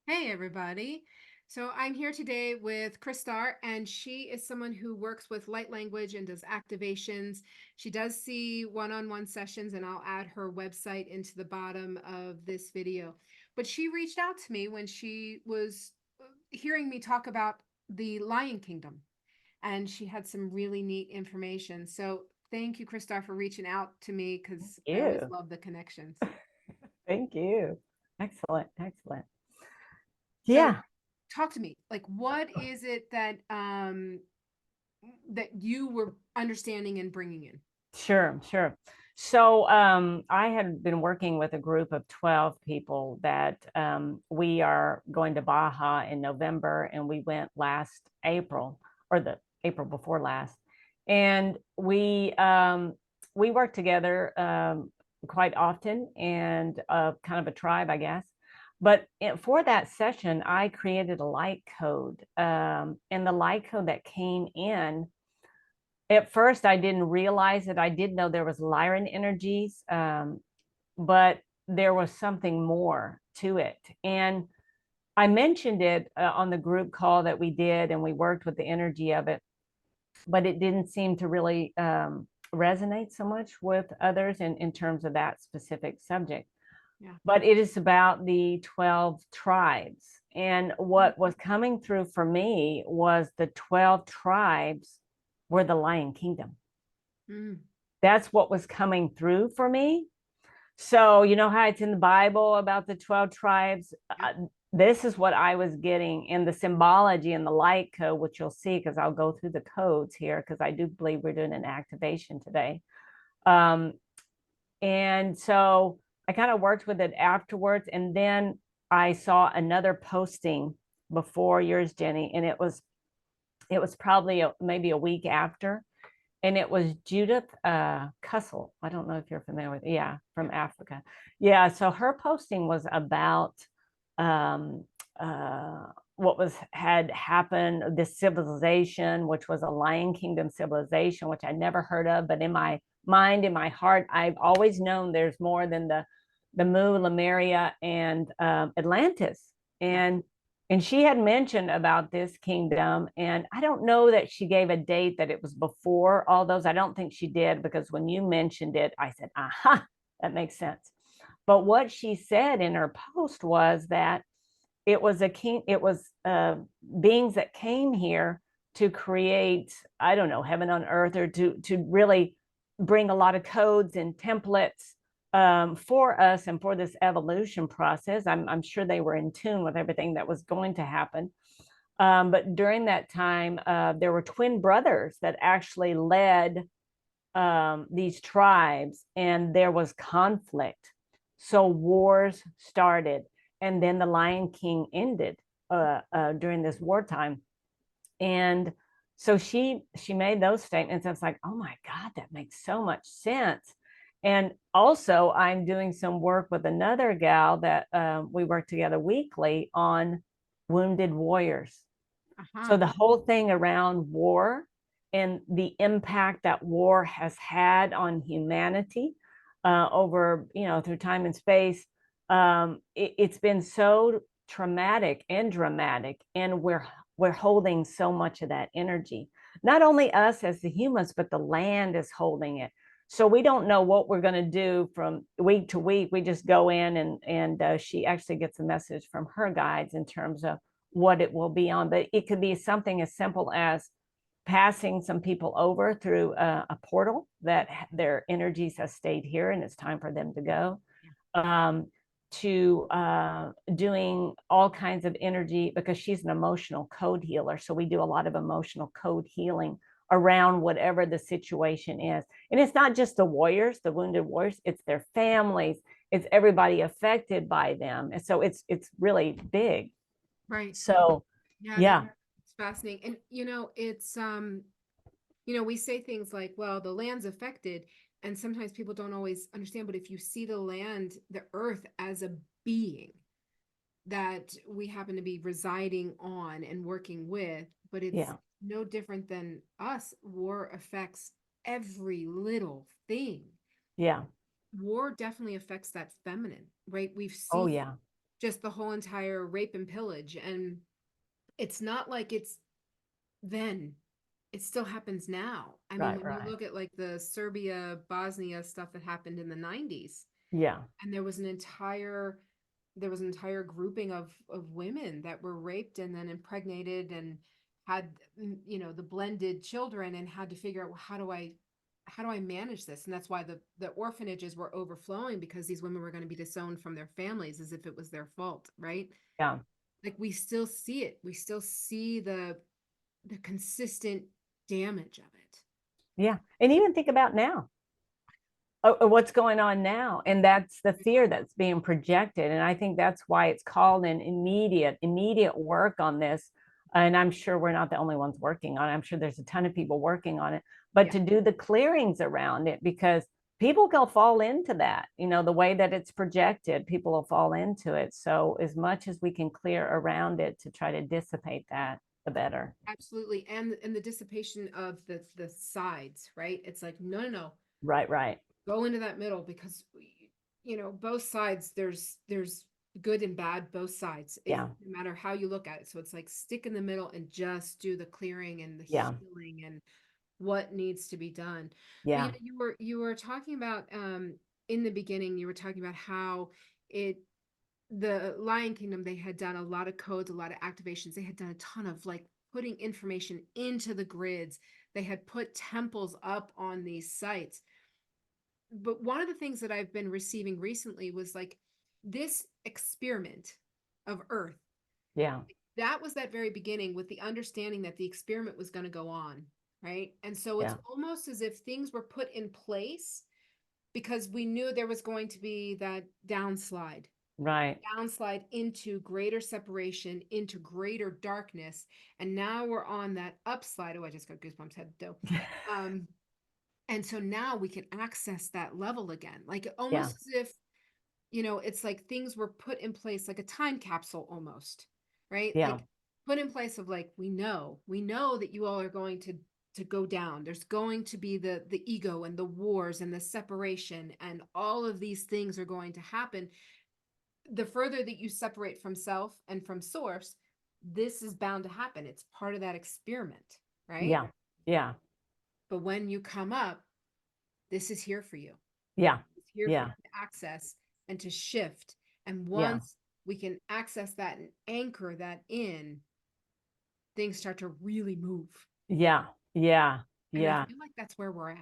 Hey, everybody. So I'm here today with Kristar, and she is someone who works with light language and does activations. She does see one-on-one sessions, and I'll add her website into the bottom of this video. But she reached out to me when she was hearing me talk about the Lion Kingdom, and she had some really neat information. So thank you, Kristar, for reaching out to me because I always You. love the connections. Thank you. Excellent. Excellent. So Yeah, talk to me. Like, what is it that you were understanding and bringing in? sure, sure. So I had been working with a group of 12 people that we are going to Baja in November, and we went last April or the April before last. And we work together quite often and kind of a tribe, I guess. But for that session, I created a light code. And the light code that came in, at first, I didn't realize it. I did know there was Lyran energies, but there was something more to it. And I mentioned it on the group call that we did, and we worked with the energy of it, but it didn't seem to really resonate so much with others in terms of that specific subject. Yeah. But it is about the 12 tribes. And what was coming through for me was the 12 tribes were the Lion Kingdom. Mm. That's what was coming through for me. So, you know how it's in the Bible about the 12 tribes? Yep. This is what I was getting in the symbology and the light code, which you'll see because I'll go through the codes here because I do believe we're doing an activation today. Um, and so I kind of worked with it afterwards. And then I saw another posting before yours, Jenny, and it was probably maybe a week after, and it was Judith Cussel. I don't know if you're familiar with it. Yeah, from Yep. Africa. Yeah, so her posting was about um, uh, what was had happened, this civilization, which was a Lion Kingdom civilization, which I never heard of, but in my mind, in my heart, I've always known there's more than the Mu, Lemuria, and Atlantis. Yeah. And she had mentioned about this kingdom, and I don't know that she gave a date that it was before all those. I don't think she did, because when you mentioned it, I said, aha, that makes sense. But what she said in her post was that it was a king, it was beings that came here to create, I don't know, heaven on earth, or to really bring a lot of codes and templates for us and for this evolution process. I'm sure they were in tune with everything that was going to happen. But during that time, there were twin brothers that actually led these tribes, and there was conflict. So wars started, and then the Lion King ended during this wartime. And so she made those statements. I was like, oh my God, that makes so much sense. And also, I'm doing some work with another gal that we work together weekly on wounded warriors. Uh-huh. So the whole thing around war and the impact that war has had on humanity over, through time and space, it's been so traumatic and dramatic, and we're holding so much of that energy. Not only us as the humans, but the land is holding it. So we don't know what we're going to do from week to week. We just go in, and she actually gets a message from her guides in terms of what it will be on. But it could be something as simple as passing some people over through a portal that their energies have stayed here and it's time for them to go, Yeah. um, to doing all kinds of energy, because she's an emotional code healer. So we do a lot of emotional code healing around whatever the situation is. And it's not just the warriors, the wounded warriors, it's their families, it's everybody affected by them. And so it's really big. Right. So Yeah, yeah, it's fascinating. And we say things like, well, the land's affected, and sometimes people don't always understand, but if you see the land, the earth as a being that we happen to be residing on and working with, but it's yeah, no different than us. War affects every little thing. yeah. War definitely affects that feminine, right? We've Oh seen yeah. just the whole entire rape and pillage. And it's not like it's then, it still happens now. I mean, Right, when you right. look at like the Serbia, Bosnia stuff that happened in the 90s, Yeah, and there was an entire grouping of women that were raped and then impregnated and had, the blended children, and had to figure out, well, how do I manage this? And that's why the orphanages were overflowing, because these women were going to be disowned from their families as if it was their fault, right? yeah, Like, we still see it. We still see the consistent damage of it. yeah. And even think about now, what's going on now, and that's the fear that's being projected. And I think that's why it's called an immediate work on this. And I'm sure we're not the only ones working on it. I'm sure there's a ton of people working on it, but Yeah, to do the clearings around it, because people will fall into that, the way that it's projected, people will fall into it. So as much as we can clear around it to try to dissipate that, the better. absolutely. And the dissipation of the sides, right? It's like, no, no, no, Right, right. go into that middle, because both sides, there's good and bad, both sides, Yeah, no matter how you look at it. So it's like, stick in the middle and just do the clearing and the yeah, healing and what needs to be done. But yeah, you were talking about, in the beginning, you were talking about how it the Lion Kingdom, they had done a lot of codes, a lot of activations. They had done a ton of like putting information into the grids. They had put temples up on these sites. But one of the things that I've been receiving recently was like, this experiment of Earth. yeah, That was that very beginning, with the understanding that the experiment was going to go on, right? And so it's yeah. almost as if things were put in place because we knew there was going to be that Right. into greater separation, into greater darkness. And now we're on that upslide. Oh, I just got goosebumps, head though. Um, and so now we can access that level again, like Yeah, almost as if, it's like things were put in place, like a time capsule almost, right? yeah, Like, put in place of like, we know that you all are going to go down. There's going to be the ego and the wars and the separation, and all of these things are going to happen. The further that you separate from self and from source, this is bound to happen. It's part of that experiment, right? yeah, yeah, But when you come up, this is here for you. yeah, It's here for you yeah, to access and to shift. And yeah, once we can access that and anchor that in, things start to really move. yeah, yeah, And I yeah. feel like that's where we're at.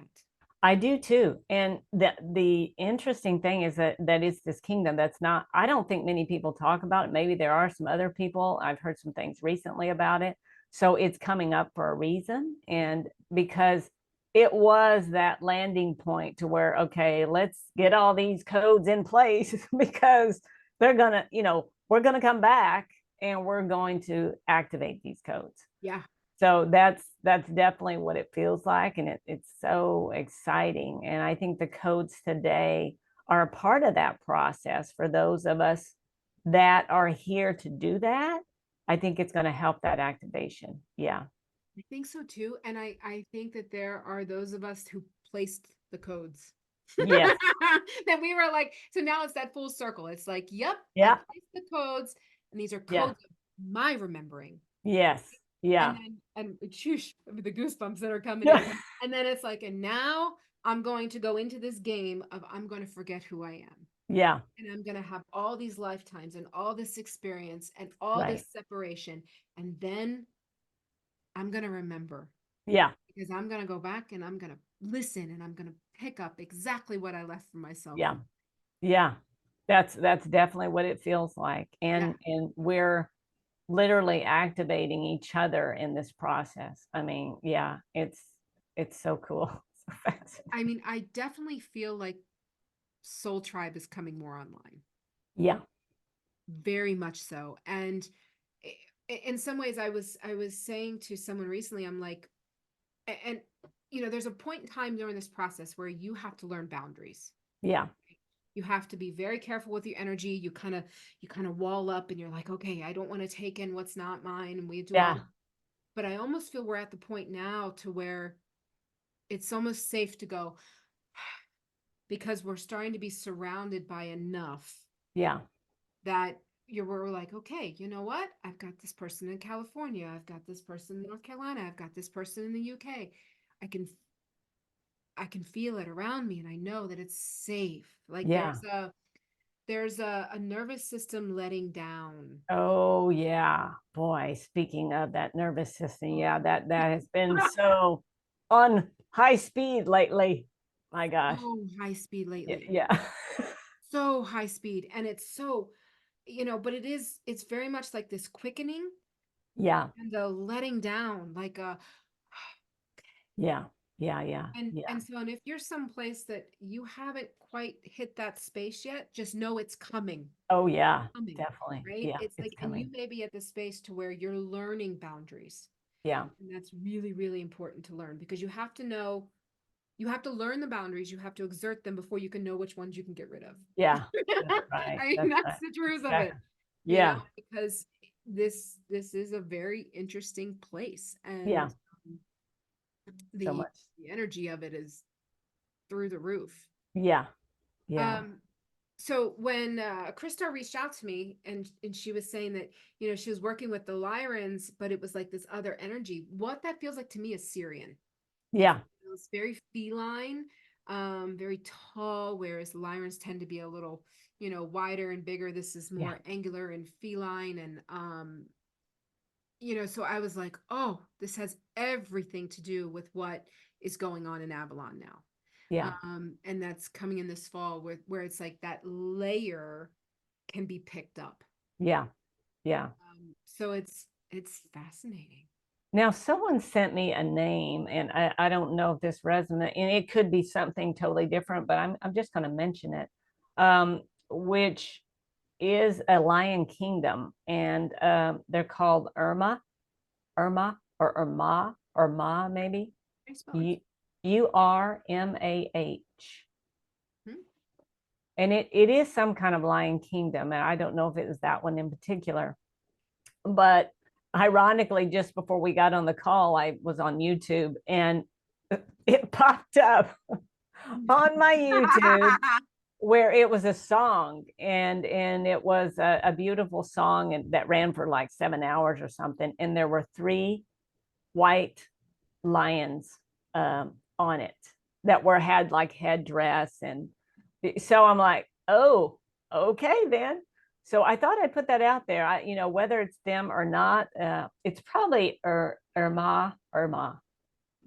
I do too. And the interesting thing is that is this kingdom that's not, I don't think many people talk about it. Maybe there are some other people. I've heard some things recently about it. So it's coming up for a reason. And because it was that landing point to where, okay, let's get all these codes in place because they're gonna, we're gonna come back and we're going to activate these codes. Yeah. So that's definitely what it feels like, and it's so exciting. And I think the codes today are a part of that process for those of us that are here to do that. I think it's going to help that activation. Yeah. I think so too. And I think that there are those of us who placed the codes. Yes. That we were like, so now it's that full circle. It's like, yep, I Yeah. placed the codes, and these are Yeah. codes of my remembering. Yes. And Yeah. then, and shoosh, the goosebumps that are coming Yeah. in. And then it's like, and now I'm going to go into this game of, I'm going to forget who I am. Yeah. And I'm going to have all these lifetimes and all this experience and all Right. this separation. And then I'm going to remember, Yeah. because I'm going to go back and I'm going to listen, and I'm going to pick up exactly what I left for myself. Yeah. Yeah. That's definitely what it feels like. Yeah. And we're literally activating each other in this process. I mean, yeah, it's so cool. So fascinating. I mean, I definitely feel like Soul Tribe is coming more online, Yeah. very much so. And in some ways, I was saying to someone recently, I'm like, and there's a point in time during this process where you have to learn boundaries. Yeah. You have to be very careful with your energy. You kind of wall up, and you're like, okay, I don't want to take in what's not mine, and we do all. Yeah. But I almost feel we're at the point now to where it's almost safe to go, because we're starting to be surrounded by enough Yeah. that we're like, okay, you know what? I've got this person in California. I've got this person in North Carolina. I've got this person in the UK. I can I can feel it around me and I know that it's safe. Like Yeah. there's a nervous system letting down. Oh yeah. Boy, speaking of that nervous system, yeah, that has been so on high speed lately. My gosh. So high speed Yeah. lately. Yeah. So high speed. And it's so, but it's very much like this quickening Yeah. and the letting down, like a Yeah. Yeah. Yeah. Yeah. and if you're someplace that you haven't quite hit that space yet, just know it's coming. Oh yeah. Coming, Definitely. right? Yeah. It's It's like, and you coming. may be at the space to where you're learning boundaries. Yeah. And that's really, really important to learn because you have to learn the boundaries, you have to exert them before you can know which ones you can get rid of. Yeah. That's right. I mean, That's that's right. the truth of it, Exactly. Yeah. because this is a very interesting place, Yeah. and So the much. the energy of it is through the roof. Yeah. Yeah. Um, so when Krista reached out to me and she was saying that she was working with the Lyrans, but it was like this other energy. What that feels like to me is Syrian. Yeah. It's very feline, very tall, whereas Lyrans tend to be a little, wider and bigger. This is Yeah. more angular and feline, and so I was like, oh, this has everything to do with what is going on in Avalon now. Yeah. And that's coming in this fall where it's like that layer can be picked up. Yeah. Yeah. So it's fascinating. Now, someone sent me a name, and I don't know if this resonates, and it could be something totally different, but I'm just going to mention it, which is a lion kingdom, and they're called Urma, maybe. How do you spell it? Urmah. Hmm? And it is some kind of lion kingdom, and I don't know if it was that one in particular, but ironically, just before we got on the call, I was on YouTube and it popped up on my YouTube where it was a song, and it was a beautiful song, and that ran for like 7 hours or something, and there were three white lions on it that had like headdress, and so I'm like, oh, okay then. So I thought I'd put that out there. Whether it's them or not, it's probably Irma, Send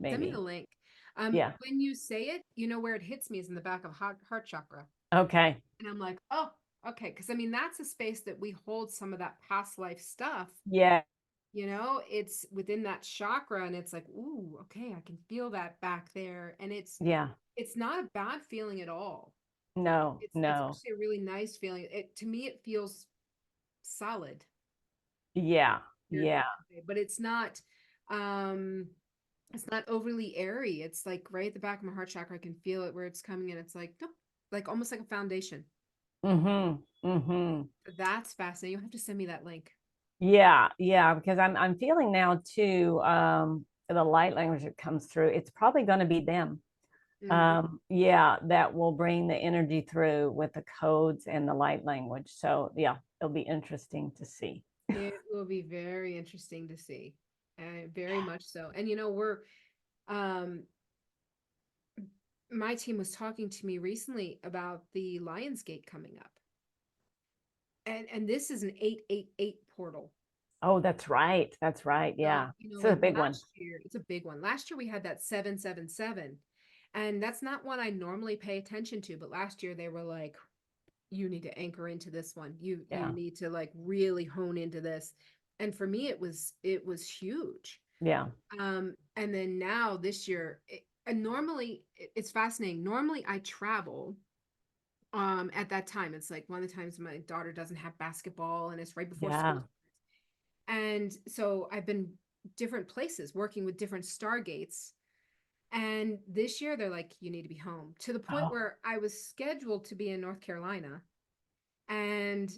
me the maybe. link. Yeah. When you say it, where it hits me is in the back of heart chakra. Okay. And I'm like, oh, okay. Because I mean, that's a space that we hold some of that past life stuff. Yeah. It's within that chakra, and it's like, ooh, okay, I can feel that back there. And Yeah. it's not a bad feeling at all. No, It's no. actually a really nice feeling. To me, it feels solid. Yeah. Weird Yeah. way to say, but um it's not overly airy. It's like right at the back of my heart chakra. I can feel it where it's coming in. It's like, nope, like almost like a foundation. Mm-hmm. Mm-hmm. That's fascinating. You'll have to send me that link. Yeah, yeah, because I'm feeling now too, the light language that comes through, it's probably going to be them. Mhm. Yeah, that will bring the energy through with the codes and the light language. So yeah, it'll be interesting to see. It will be very interesting to see. Very much so. And um my team was talking to me recently about the Lionsgate coming up. And this is an 888 portal. Oh, that's right. That's right. So, Yeah. It's a like big one. last year, it's a big one. Last year we had that 777. And that's not one I normally pay attention to, but last year they were like, you need to anchor into this one. You Yeah. need to like really hone into this. And for me it was huge. Yeah. And then now this year, and normally it's fascinating. Normally I travel at that time. It's like one of the times my daughter doesn't have basketball and it's right before school. Yeah. And so I've been different places working with different stargates. And this year they're like, you need to be home, to the point Oh, where I was scheduled to be in North Carolina. And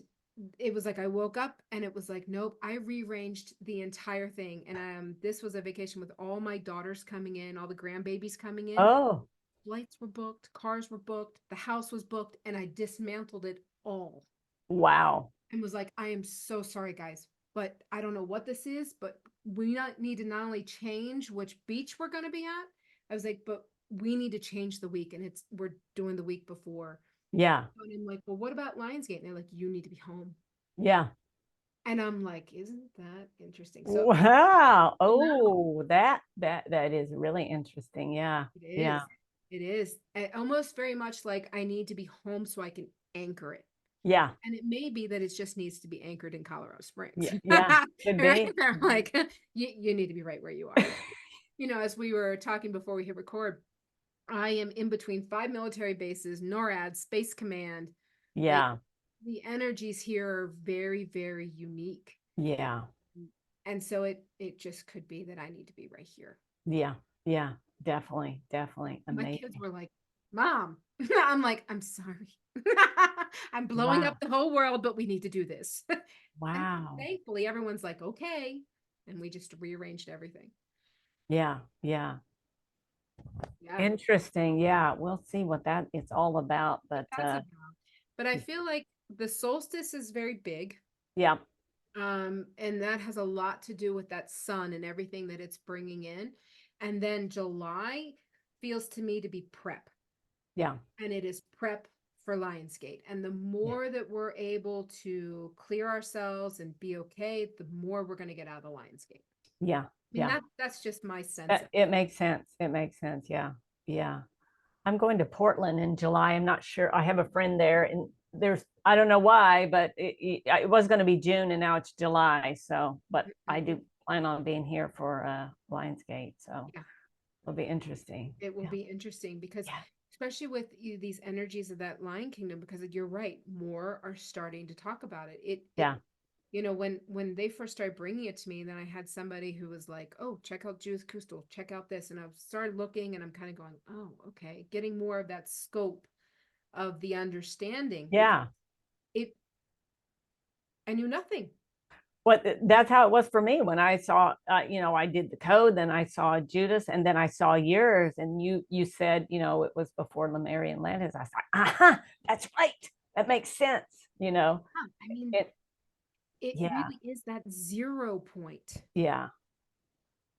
it was like I woke up and it was like, nope, I rearranged the entire thing. And this was a vacation with all my daughters coming in, all the grandbabies coming in. oh, Flights were booked, cars were booked, the house was booked, and I dismantled it all. wow. and was like, I am so sorry, guys, but I don't know what this is, but we not need to not only change which beach we're going to be at. I was like, but we need to change the week, and we're doing the week before. Yeah. And I'm like, well, what about Lionsgate? And they're like, you need to be home. Yeah. And I'm like, isn't that interesting? So I Wow. know Oh, that is really interesting. Yeah. it Yeah. is. It is almost very much like I need to be home so I can anchor it. Yeah. And it may be that it just needs to be anchored in Colorado Springs. Yeah. Yeah. Could Right? be. I'm like, you need to be right where you are. As we were talking before we hit record, I am in between 5 military bases, NORAD, Space Command. Like Yeah. the energies here are very, very unique. Yeah. And so it just could be that I need to be right here. Yeah. Yeah. Definitely. Definitely. My kids Amazing. were like, Mom. I'm like, I'm sorry. I'm blowing up Wow. the whole world, but we need to do this. And Wow. thankfully, everyone's like, okay. And we just rearranged everything. Yeah. Yeah. Yeah. Interesting. Yeah. We'll see what that it's all about. But But that's about. But I feel like the solstice is very big. yeah. And that has a lot to do with that sun and everything that it's bringing in. And then July feels to me to be prep. Yeah. And it is prep for Lionsgate. And the Yeah. more that we're able to clear ourselves and be okay, the more we're going to get out of the Lionsgate. Yeah. I mean, Yeah. that's just my sense of That, it makes sense. It makes sense. Yeah. Yeah. I'm going to Portland in July. I'm not sure. I have a friend there, and I don't know why, but it was going to be June, and now it's July. So, but it. I do plan on being here for Lionsgate. So Yeah, it'll be interesting. it will Yeah. be interesting because Yeah. especially with these energies of that Lion Kingdom, because you're right, more are starting to talk about it. Yeah. When they first started bringing it to me, and then I had somebody who was like, oh, check out Judith Kustel, check out this, and I started looking, and I'm kind of going, oh, okay, getting more of that scope of the understanding, because Yeah. it I knew nothing. What that's how it was for me when I saw, I did the code, then I saw Judas, and then I saw yours, and you said, it was before Lemurian Atlantis. I thought, aha, that's right. That makes sense. Huh. I mean, It, it yeah, really is that 0 point yeah,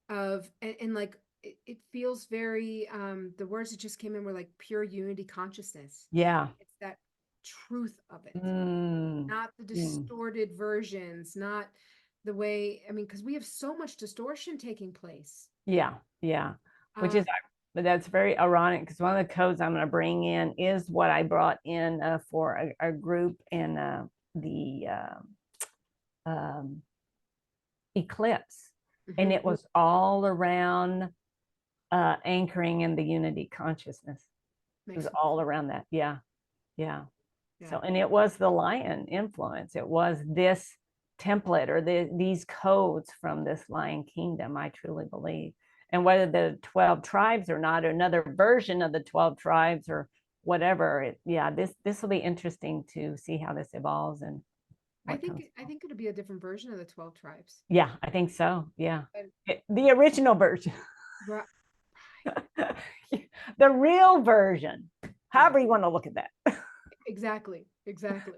of, and like it feels very, the words that just came in were like pure unity consciousness. yeah. It's that truth of it, Mm, not the mm. distorted versions, not the way, I mean, because we have so much distortion taking place. Yeah, yeah. Which uh is, but that's very ironic because one of the codes I'm going to bring in is what I brought in for a group in the um, eclipse, and mhm. it was all around anchoring in the unity consciousness. It Makes was sense. all around that. Yeah, yeah. Yeah, So, and it was the lion influence. It was this template or these codes from this lion kingdom, I truly believe. And whether the 12 tribes or not, or another version of the 12 tribes or whatever, yeah, this will be interesting to see how this evolves and i what think comes. i think it'll be a different version of the 12 tribes. Yeah, I think so. Yeah. But The original version. right. The real version. Yeah, However you want to look at that. exactly, exactly.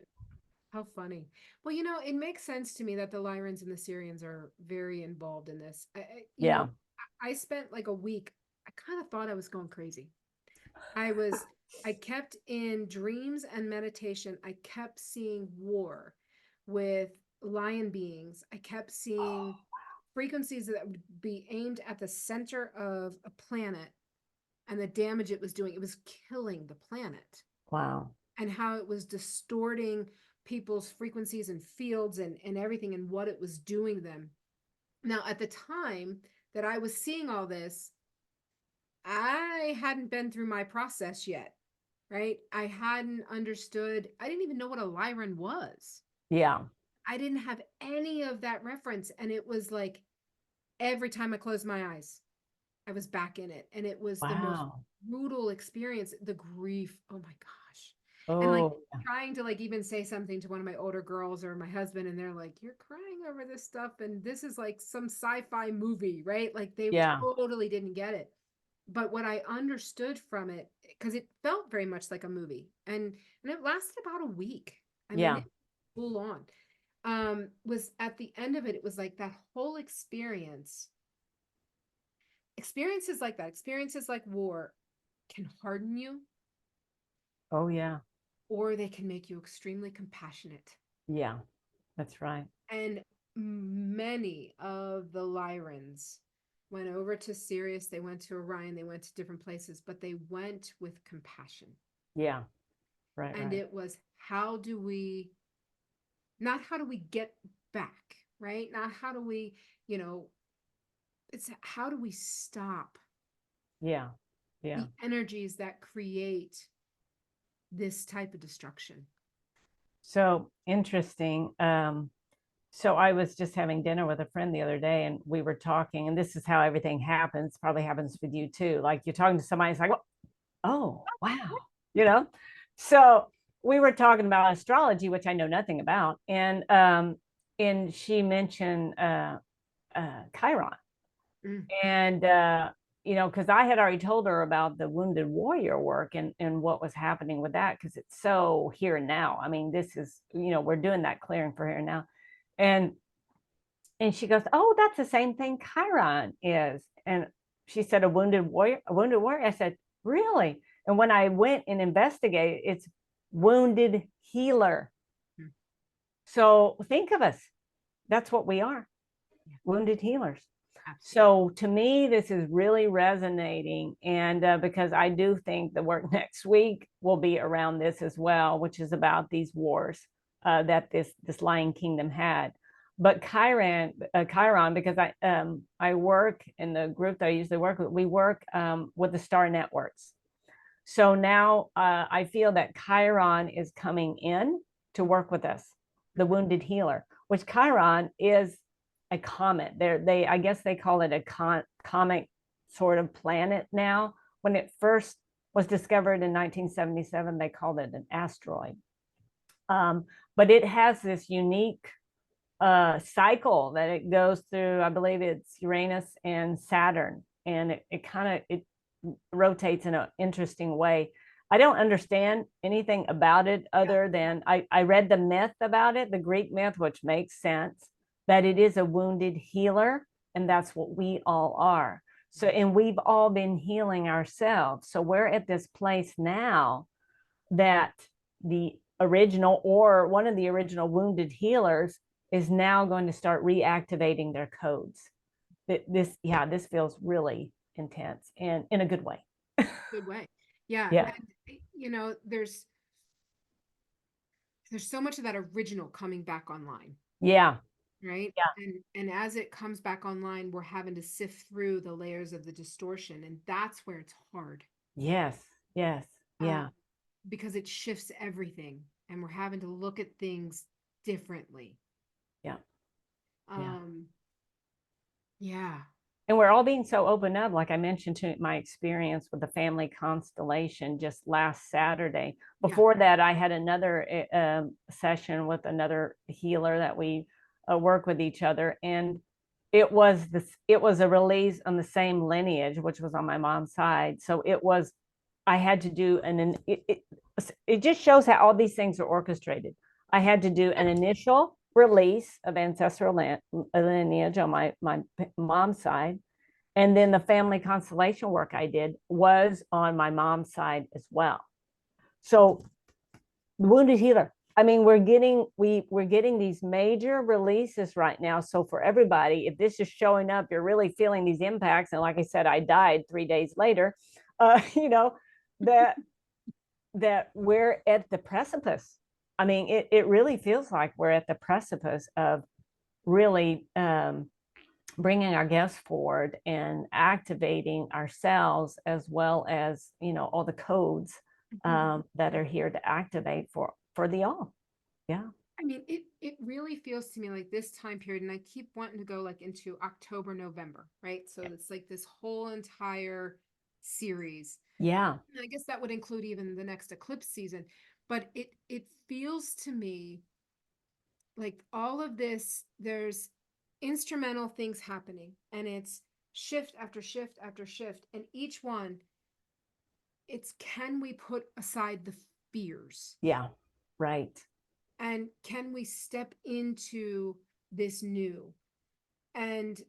How funny. Well, it makes sense to me that the Lyrans and the Syrians are very involved in this. Yeah. I spent like a week. I kind of thought I was going crazy. I kept in dreams and meditation. I kept seeing war with lion beings. I kept seeing frequencies that would be aimed at the center of a planet and the damage it was doing. It was killing the planet, Wow. and how it was distorting people's frequencies and fields and everything and what it was doing them. Now, at the time that I was seeing all this, I hadn't been through my process yet, right? I hadn't understood, I didn't even know what a Lyran was. Yeah. I didn't have any of that reference. And it was like every time I closed my eyes, I was back in it. And it was the most Wow. brutal experience, the grief. Oh my gosh. And like Oh, trying to like even say something to one of my older girls or my husband, and they're like, you're crying over this stuff. And this is like some sci-fi movie, right? Like they yeah. totally didn't get it. But what I understood from it, because it felt very much like a movie, and it lasted about a week. I mean, Yeah. it full on. was at the end of it, it was like that whole experience. Experiences like that, experiences like war can harden you, Oh, yeah. or they can make you extremely compassionate. Yeah, that's right. And many of the Lyrans went over to Sirius, they went to Orion, they went to different places, but they went with compassion. Yeah, right, And right. it was, how do we, not how do we get back, right? Not how do we, you know, it's how do we stop Yeah, yeah. the energies that create this type of destruction? So interesting. So I was just having dinner with a friend the other day, and we were talking, and this is how everything happens. Probably happens with you too. Like you're talking to somebody, it's like, oh, wow, you know. So we were talking about astrology, which I know nothing about, and she mentioned Chiron, Mm. and because I had already told her about the wounded warrior work and what was happening with that, because it's so here and now. I mean, this is, we're doing that clearing for here and now, and she goes, oh, that's the same thing Chiron is. And she said, a wounded warrior, a wounded warrior. I said, really? And when I went and investigated, it's wounded healer. Mm. So think of us. That's what we are, Yeah, wounded healers. absolutely. So to me, this is really resonating. And because I do think the work next week will be around this as well, which is about these wars that this Lion Kingdom had. But Chiron, because I work in the group that I usually work with, we work with the star networks. So now I feel that Chiron is coming in to work with us, the wounded healer, which Chiron is a comet. I guess they call it a comet sort of planet now. When it first was discovered in 1977, they called it an asteroid. But it has this unique cycle that it goes through. I believe it's Uranus and Saturn, and it kind of it rotates in an interesting way. I don't understand anything about it Yeah. other than I read the myth about it, the Greek myth, which makes sense, that it is a wounded healer, and that's what we all are. So, and we've all been healing ourselves. So we're at this place now that the original or one of the original wounded healers is now going to start reactivating their codes. This feels really intense and in a good way. Good way. Yeah. Yeah. And there's so much of that original coming back online, Yeah. right? Yeah. And as it comes back online, we're having to sift through the layers of the distortion, and that's where it's hard. Yes. Yes. Uh, Yeah. because it shifts everything, and we're having to look at things differently. Yeah. Yeah. Um, yeah. And we're all being so open up, like I mentioned to my experience with the family constellation just last Saturday. Yeah. Before that, I had another session with another healer that we work with each other, and it was a release on the same lineage, which was on my mom's side. So it was, I had to do it just shows how all these things are orchestrated. I had to do an initial release of ancestral lineage on my mom's side, and then the family constellation work I did was on my mom's side as well. So the wounded healer, I mean, we're getting these major releases right now. So for everybody, if this is showing up, you're really feeling these impacts. And like I said, I died 3 days later. You know that we're at the precipice. I mean, it really feels like we're at the precipice of really bringing our guests forward and activating ourselves, as well as all the codes that are here to activate for the all. Yeah. I mean, it really feels to me like this time period, and I keep wanting to go like into October, November, right? So it's like this whole entire series. Yeah. And I guess that would include even the next eclipse season. But it feels to me like all of this, there's instrumental things happening, and it's shift after shift after shift. And each one, it's, can we put aside the fears? Yeah. Right. And can we step into this new? And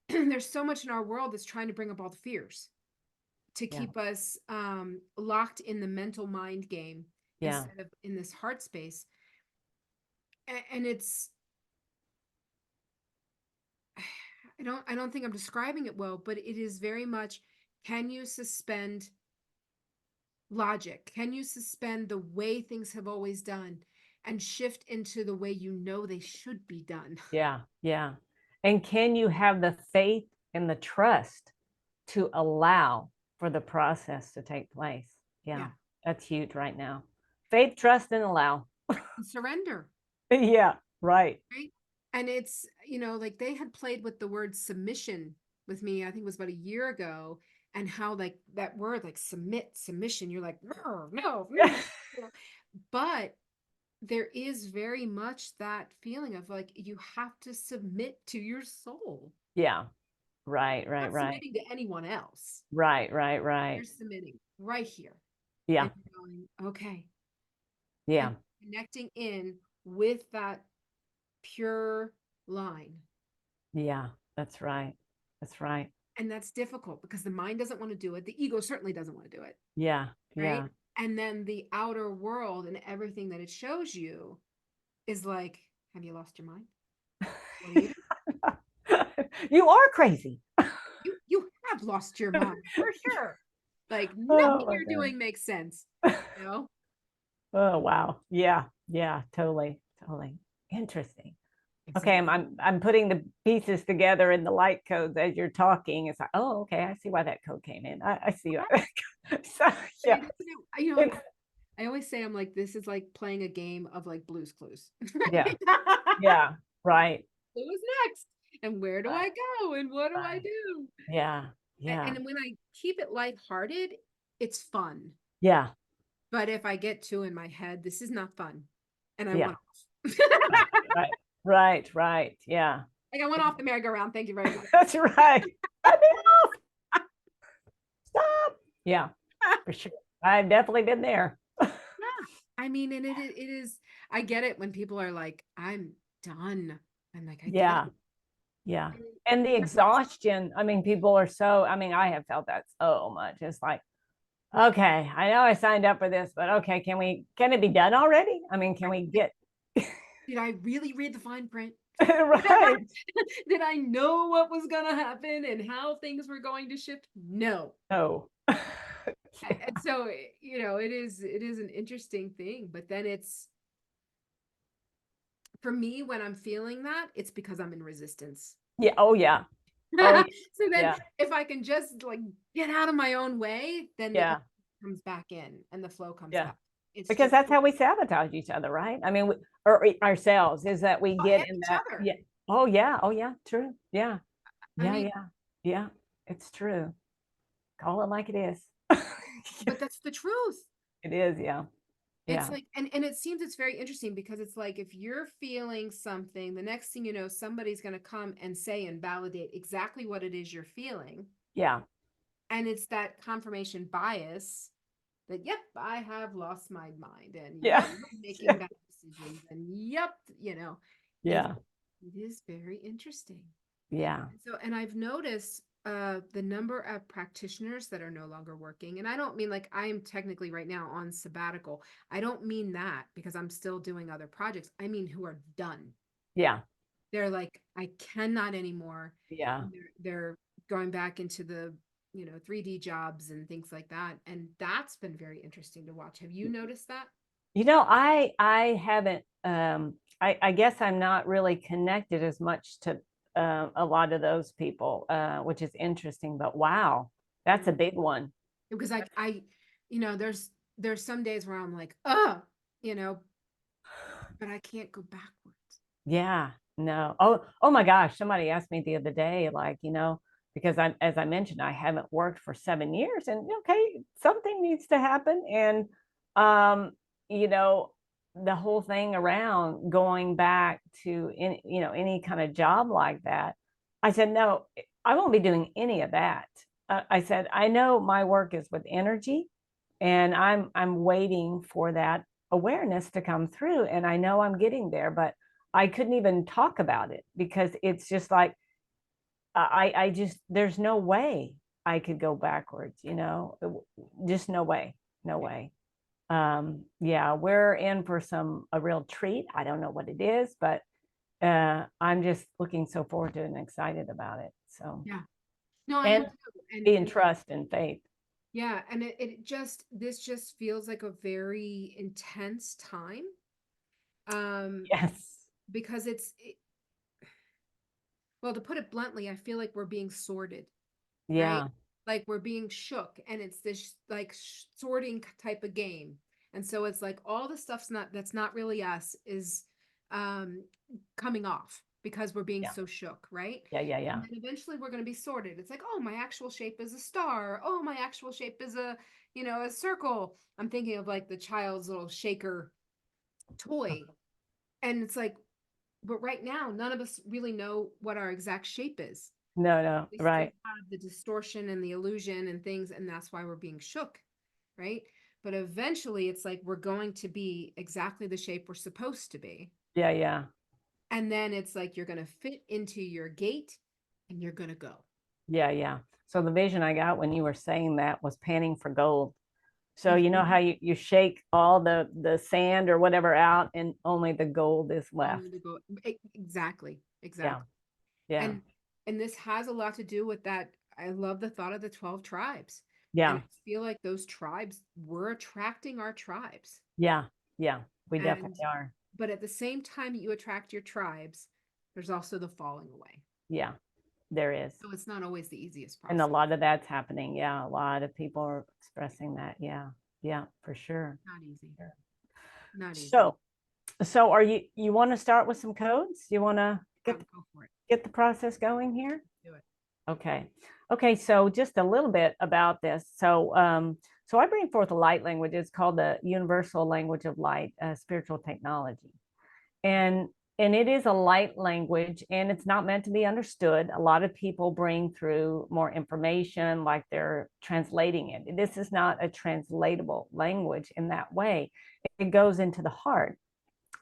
there's so much in our world that's trying to bring up all the fears to Yeah. keep us locked in the mental mind game Yeah. instead of in this heart space. And it's, I don't think I'm describing it well, but it is very much, can you suspend logic? Can you suspend the way things have always done and shift into the way you know they should be done? Yeah. Yeah. And can you have the faith and the trust to allow for the process to take place? Yeah. Yeah. That's huge right now. Faith, trust, and allow. And surrender. Yeah. Right. Right. And it's, like they had played with the word submission with me, I think it was about a year ago, and how like that word, like submission, you're like, no, no. But there is very much that feeling of like you have to submit to your soul. Yeah. Right. You're Right. not Right. submitting to anyone else. Right. Right. You're Right. submitting right here. Yeah. And you're going, okay. And Yeah. connecting in with that pure line. Yeah. That's right. That's right. And that's difficult because the mind doesn't want to do it. The ego certainly doesn't want to do it. Yeah. Right. Yeah. And then the outer world and everything that it shows you is like, have you lost your mind? What are you doing? You are crazy. You have lost your mind for sure. Like Oh nothing my you're God. doing makes sense. You know? Oh wow. Yeah. Yeah. Totally. Totally. Interesting. Okay, Exactly. I'm putting the pieces together in the light codes as you're talking. It's like, oh, okay, I see why that code came in. I see why. So, Right. yeah, Like it's I always say, I'm like, this is like playing a game of like Blue's Clues. yeah, yeah, right, Who is next? And where do right, I go? And what do I right. do? Yeah, yeah, And when I keep it lighthearted, it's fun. yeah, But if I get too in my head, this is not fun. And I yeah. went off. Right, right, right, right. Yeah, Like I went off the merry-go-round. Thank you very much. that's right. Cut me off. Stop. Yeah, for sure. I've definitely been there. Yeah. I mean, and it is, I get it when people are like, I'm done. I'm like, I get Yeah, it. yeah. And And the that's not, exhaustion. I mean, people are so. I mean, I have felt that so much. It's like, okay, I know I signed up for this, but okay, can it be done already? I mean, can we get did I really read the fine print? right? Did I know what was going to happen and how things were going to shift? No. No. And so, it is an interesting thing, but then it's, for me, when I'm feeling that, it's because I'm in resistance. Yeah. Oh yeah. Oh yeah. So then Yeah. if I can just like get out of my own way, then the Yeah. energy comes back in and the flow comes Yeah. back. It's Because just, that's how we sabotage each other, right? I mean, or ourselves is that we and get in each that. other. Yeah. Oh yeah. Oh yeah. True. Yeah. I Yeah. mean, Yeah. Yeah. It's true. Call it like it is. but that's the truth. It is. Yeah. It's Yeah. like, and it seems it's very interesting because it's like if you're feeling something, the next thing you know, somebody's going to come and say and validate exactly what it is you're feeling. Yeah. And it's that confirmation bias that, yep, I have lost my mind, and Yeah. yep, I'm making bad decisions, and yep, it, Yeah. it is very interesting. Yeah. So, and I've noticed the number of practitioners that are no longer working. And I don't mean like I am technically right now on sabbatical. I don't mean that because I'm still doing other projects. I mean who are done. Yeah. They're like, I cannot anymore. Yeah. And they're going back into the 3D jobs and things like that. And that's been very interesting to watch. Have you noticed that? I haven't I guess I'm not really connected as much to a lot of those people, which is interesting, but wow, that's a Mm. big one. Because there's some days where I'm like, oh, you know, but I can't go backwards. Yeah, no. Oh my gosh, somebody asked me the other day, like, because as I mentioned, I haven't worked for 7 years, and okay, something needs to happen. And um, you know, the whole thing around going back to any kind of job like that, I said, no, I won't be doing any of that. I said, I know my work is with energy, and I'm waiting for that awareness to come through. And I know I'm getting there, but I couldn't even talk about it because it's just like, I just, there's no way I could go backwards, just no way, no way. Yeah, we're in for a real treat. I don't know what it is, but I'm just looking so forward to it and excited about it. So, Yeah. No, I am and too. be in trust and faith. Yeah, and this just feels like a very intense time. Um, Yes. because well, to put it bluntly, I feel like we're being sorted, right? Yeah. Like we're being shook, and it's this like sorting type of game. And so it's like all the stuff's not that's not really us is um coming off because we're being Yeah. so shook, right? Yeah. Yeah. And Yeah. then eventually we're going to be sorted. It's like, oh, my actual shape is a star. Oh, my actual shape is a circle. I'm thinking of like the child's little shaker toy. And it's like, but right now, none of us really know what our exact shape is. No, no, We still right. have the distortion and the illusion and things, and that's why we're being shook, right? But eventually, it's like we're going to be exactly the shape we're supposed to be. Yeah. Yeah. And then it's like you're going to fit into your gate and you're going to go. Yeah. Yeah. So the vision I got when you were saying that was panning for gold. So you know Mhm. how you shake all the sand or whatever out and only the gold is left. Only to go exactly, Yeah. exactly. Yeah. And this has a lot to do with that. I love the thought of the 12 tribes. And Yeah. I feel like those tribes, we're attracting our tribes. Yeah. Yeah. We And definitely are. but at the same time that you attract your tribes, there's also the falling away. Yeah. There is. So it's not always the easiest And a process. lot of that's happening. Yeah. A lot of people are expressing that. Yeah. Yeah, for sure. Not easy. Not easy. So, so you want to start with some codes? You want to Go for it. get the process going here? Do it. Okay. Okay. So just a little bit about this. So I bring forth a light language. It's called the universal language of light, spiritual technology. And and it is a light language and it's not meant to be understood. A lot of people bring through more information like they're translating it. This is not a translatable language in that way. It goes into the heart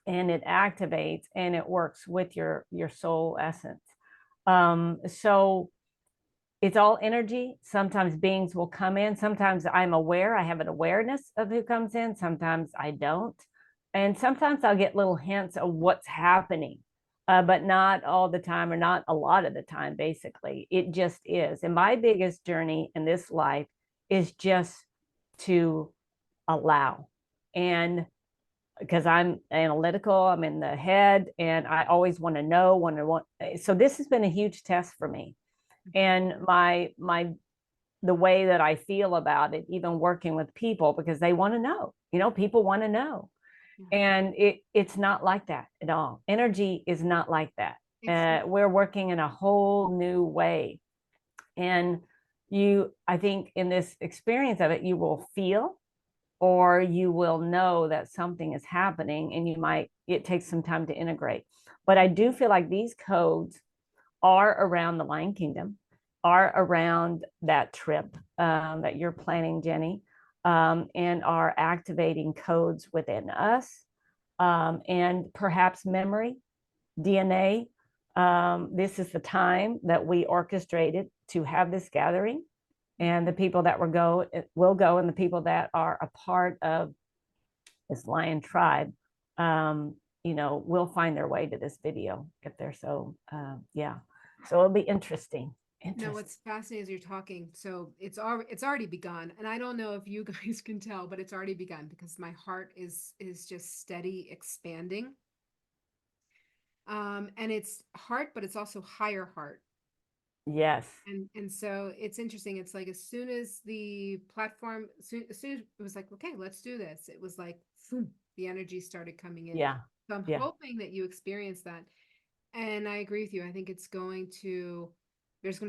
and it activates and it works with your soul essence. So it's all energy. Sometimes beings will come in. Sometimes I'm aware, I have an awareness of who comes in. Sometimes I don't. And sometimes I'll get little hints of what's happening, but not all the time or not a lot of the time, basically. It just is. And my biggest journey in this life is just to allow. And because I'm analytical, I'm in the head, and I always want to know, want. So this has been a huge test for me, Mhm. and my the way that I feel about it, even working with people, because they want to know. People want to know, Yeah. and it's not like that at all. Energy is not like that. It's We're working in a whole new way, and I think in this experience of it, you will feel or you will know that something is happening and it takes some time to integrate. But I do feel like these codes are around the Lion Kingdom, are around that trip that you're planning, Jenny, and are activating codes within us, and perhaps memory, DNA. This is the time that we orchestrated to have this gathering, and the people that will go, and the people that are a part of this lion tribe, will find their way to this video if they're so, yeah. So it'll be interesting. No, Interesting. what's fascinating as you're talking. So it's already begun, and I don't know if you guys can tell, but it's already begun because my heart is just steady expanding. And it's heart, but it's also higher heart. Yes. And so it's interesting. It's like as soon as the platform, as soon as it was like, okay, let's do this. It was like boom, the energy started coming in. Yeah. So I'm Yeah. hoping that you experience that. And I agree with you. I think there's going to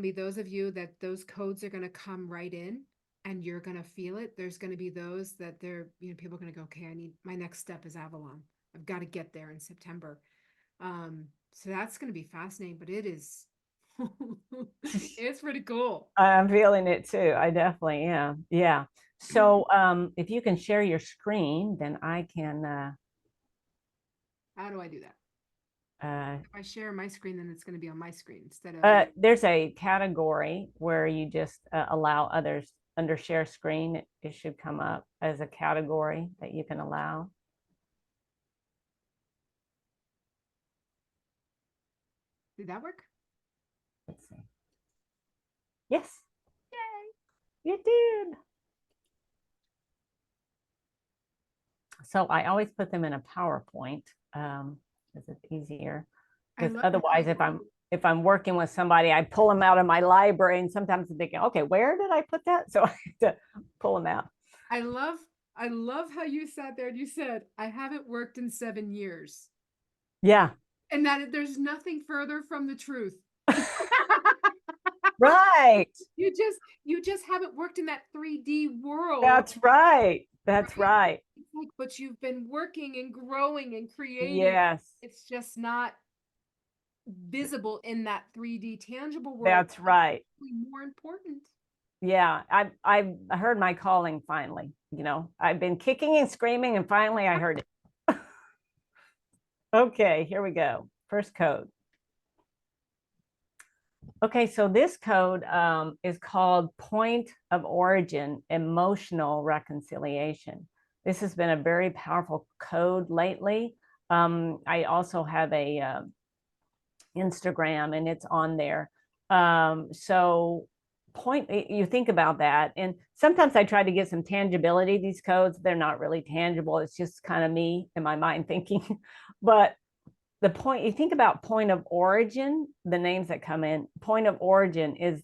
be those of you that those codes are going to come right in and you're going to feel it. There's going to be those that people are going to go, okay, my next step is Avalon. I've got to get there in September. So that's going to be fascinating, but it is, it's pretty cool. I'm feeling it too. I definitely am. Yeah. So if you can share your screen, then I can. How do I do that? If I share my screen, then it's going to be on my screen instead of. There's a category where you just allow others under share screen. It should come up as a category that you can allow. Did that work? Let's see. Yes. Yay! You did. So I always put them in a PowerPoint because it's easier. Because otherwise, if I'm working with somebody, I pull them out of my library, and sometimes I'm thinking, okay, where did I put that? So I have to pull them out. I love how you sat there and you said, I haven't worked in 7 years. Yeah. And that there's nothing further from the truth. Right. You just haven't worked in that 3D world. That's right. That's right. It's like, but you've been working and growing and creating. Yes. It's just not visible in that 3D tangible world. That's right. More important. Yeah, I've heard my calling finally. You know, I've been kicking and screaming, and finally I heard it. Okay, here we go. First code. Okay, so this code is called Point of Origin Emotional Reconciliation. This has been a very powerful code lately. I also have a Instagram, and it's on there. So you think about that, and sometimes I try to get some tangibility. These codes, they're not really tangible. It's just kind of me in my mind thinking. But the point, you think about point of origin, the names that come in, point of origin is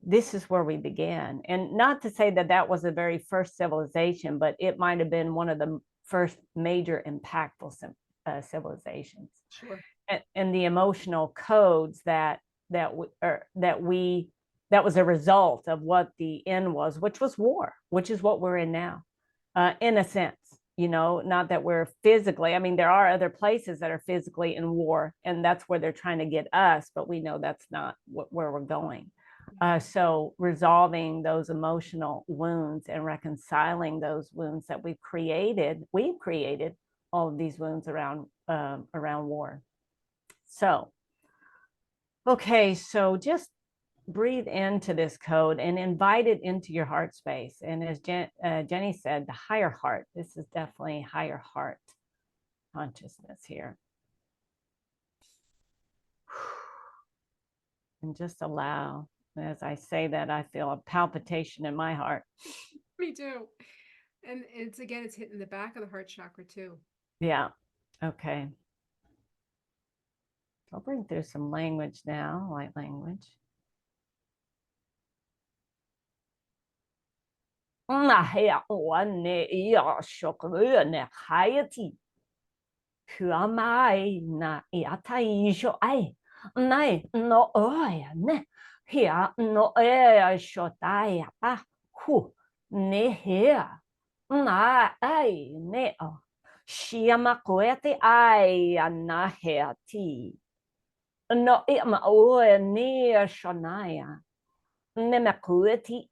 this is where we began. And not to say that that was the very first civilization, but it might have been one of the first major impactful civilizations. Sure. And the emotional codes that was a result of what the end was, which was war, which is what we're in now, in a sense. You know, not that we're physically, I mean, there are other places that are physically in war, and that's where they're trying to get us, but we know that's not where we're going. So resolving those emotional wounds and reconciling those wounds that we've created all of these wounds around war. So, okay, so just breathe into this code and invite it into your heart space. And as Jenny said, the higher heart, this is definitely higher heart consciousness here. And just allow, as I say that, I feel a palpitation in my heart. Me too. And it's hitting the back of the heart chakra too. Yeah. Okay. I'll bring through some language now, light language. Huamai na iata isho ai nai no oya ne hia no e shotai pa hu ne hia na ai ne o shiama koete ai ana hea ti no e ma o ne shonaya ne ma koete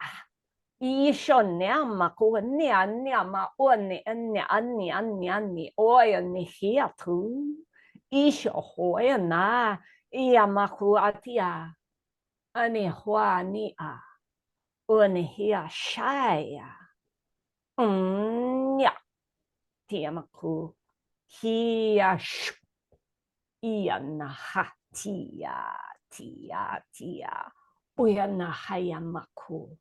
isho nema ko nia ma o ne ne o ne hia tu isho hoya na ia maku atia ani hoa ni a o ne hia shaya nya tia maku hia sh ia na ha tia o ia na haya maku.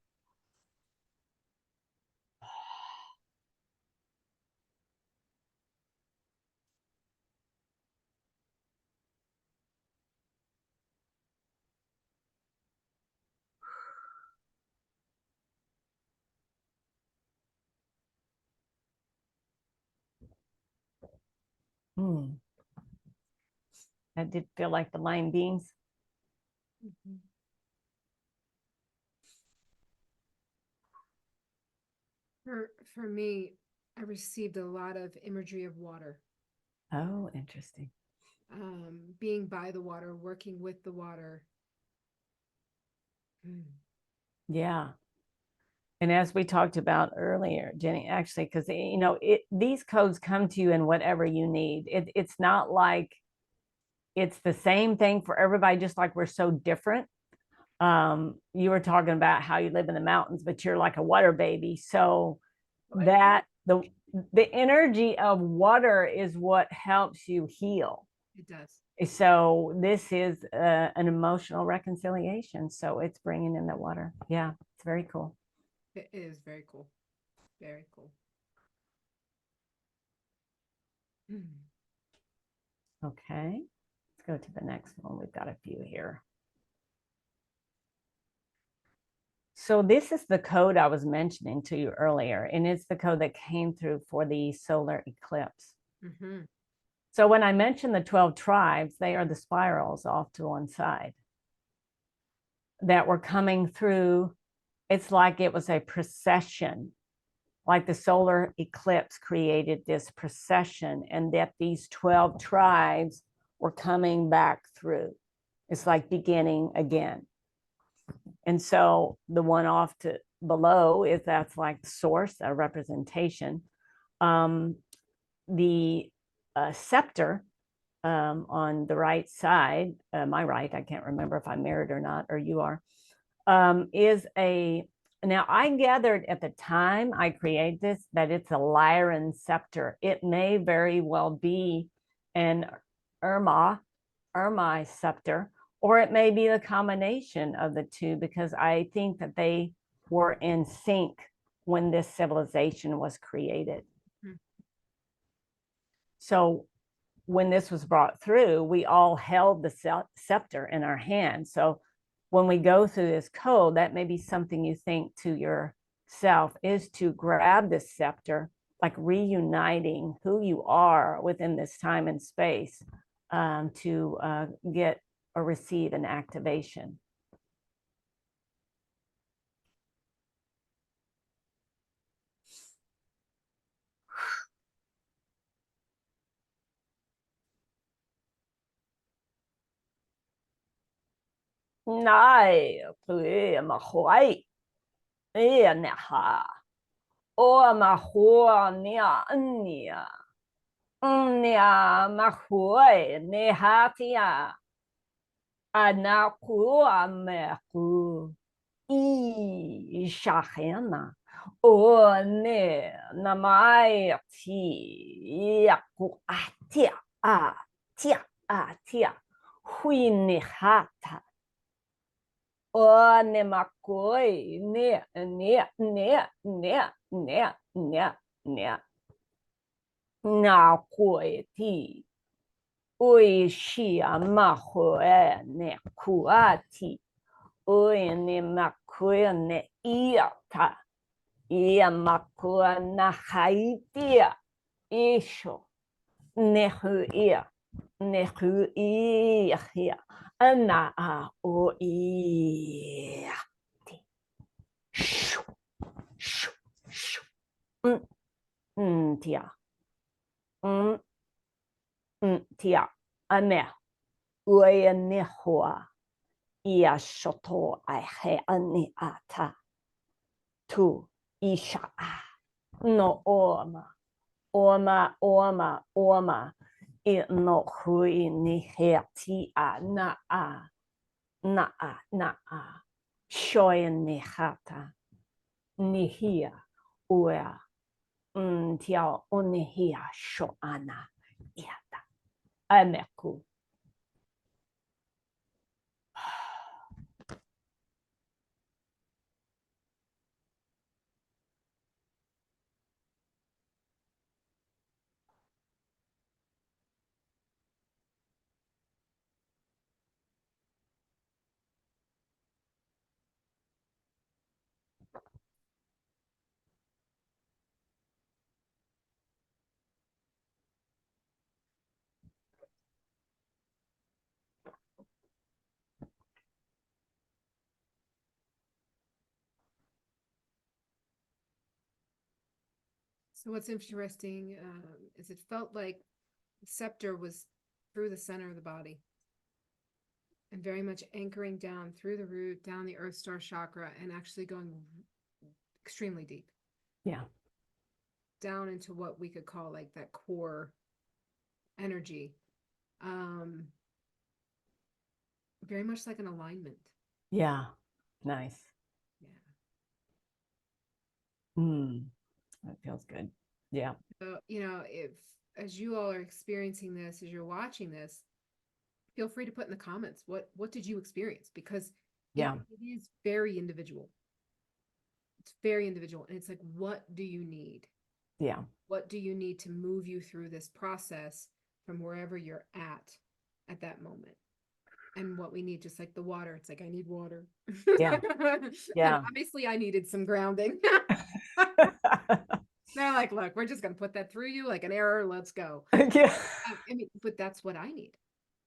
That did feel like the lime beans. Mm-hmm. For me, I received a lot of imagery of water. Oh, interesting. Being by the water, working with the water. Yeah. And as we talked about earlier, Jenny, actually, because these codes come to you in whatever you need. It's not like it's the same thing for everybody, just like we're so different. You were talking about how you live in the mountains, but you're like a water baby. So that the energy of water is what helps you heal. It does. So this is an emotional reconciliation. So it's bringing in the water. Yeah, it's very cool. It is very cool. Very cool. Okay, let's go to the next one. We've got a few here. So this is the code I was mentioning to you earlier, and it's the code that came through for the solar eclipse. Mm-hmm. So when I mentioned the 12 tribes, they are the spirals off to one side that were coming through. It's like it was a procession, like the solar eclipse created this procession, and that these 12 tribes were coming back through. It's like beginning again. And so the one off to below is that's like the source, a representation. The scepter on the right side, my right, I can't remember if I'm married or not, or you are, is a, now I gathered at the time I created this that it's a Lyran scepter. It may very well be an Ermi scepter, or it may be the combination of the two, because I think that they were in sync when this civilization was created. Mm-hmm. So when this was brought through, we all held the scepter in our hand. So when we go through this code, that may be something you think to yourself, is to grab this scepter, like reuniting who you are within this time and space, to get or receive an activation. Này, tụi mà khỏi, ê nè ha, ô mà hoa nè anh nè, nè mà khỏi nè ha thì na của mẹ của y shahena, ô nè na mai thì của tia tia tia, huy nè ha ta. Ô nè mà coi nè nè nè nè nè nè nè na coi thì ôi xì mà hồi nè khu thì ôi nè mà coi nè ý ta ý mà coi na hai tia ý số nè hư ý nè hư ý hia na o ý shoo, shoo, shoo. Tia. Tia. Ane. Ue ane hoa. Ia shoto ai he ane ata. Tu. Isha a. No oma. Oma, oma, oma. I no hui ni he ti a na a. Na a, na a. Shoy ni hata. Ni hia. Ua. Tiao onehia shoana iata. Ameku. So what's interesting is it felt like the scepter was through the center of the body and very much anchoring down through the root, down the Earth Star chakra, and actually going extremely deep, Yeah. down into what we could call like that core energy. Um, very much like an alignment. Yeah. Nice. Yeah. That feels good. Yeah. So, if as you all are experiencing this, as you're watching this, feel free to put in the comments what did you experience, because Yeah. it is very individual. It's very individual, and it's like, what do you need? Yeah. What do you need to move you through this process from wherever you're at that moment? And what we need, just like the water, it's like, I need water. Yeah. And Yeah. obviously I needed some grounding. They're like, look, we're just going to put that through you like an error. Let's go. Yeah. I mean, but that's what I need.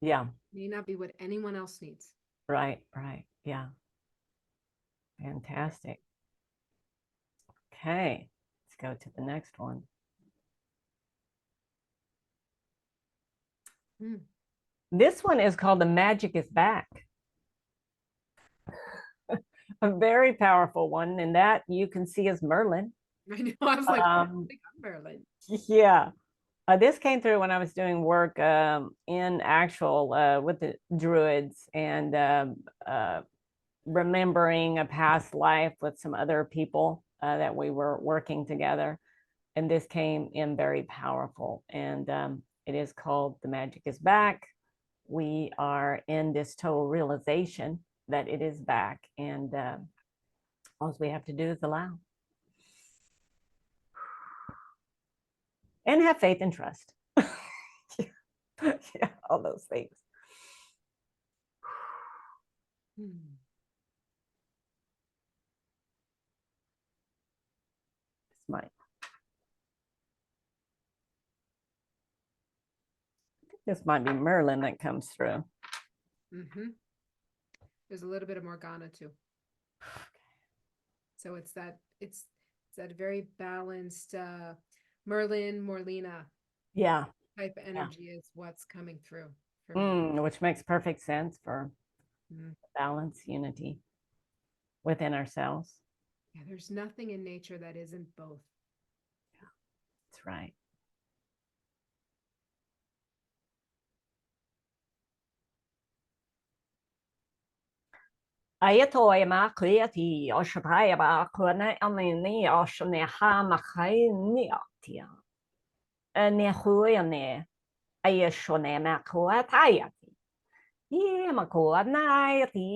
Yeah. May not be what anyone else needs. Right. Right. Yeah. Fantastic. Okay. Let's go to the next one. Hmm. This one is called The Magic is Back. A very powerful one, and that you can see as Merlin. I know. I was like, I Um, think I'm Marilyn. yeah. This came through when I was doing work in actual with the druids and remembering a past life with some other people that we were working together. And this came in very powerful. And it is called The Magic is Back. We are in this total realization that it is back. And all we have to do is allow and have faith and trust. Yeah, all those things. Hmm. Might this might be Merlin that comes through. Mm-hmm. There's a little bit of Morgana too. So it's that very balanced Merlin, Morlina Yeah, type yeah. energy is what's coming through for me. Which makes perfect sense for Mm. balance, unity within ourselves. Yeah, there's nothing in nature that isn't both. That's right. Ai thôi mà khía thì ở sân bay bà khứa này anh này ở sân này ha mà khai nè thì nè khứa nè ai sân này mà khứa thay thì mà khứa này thì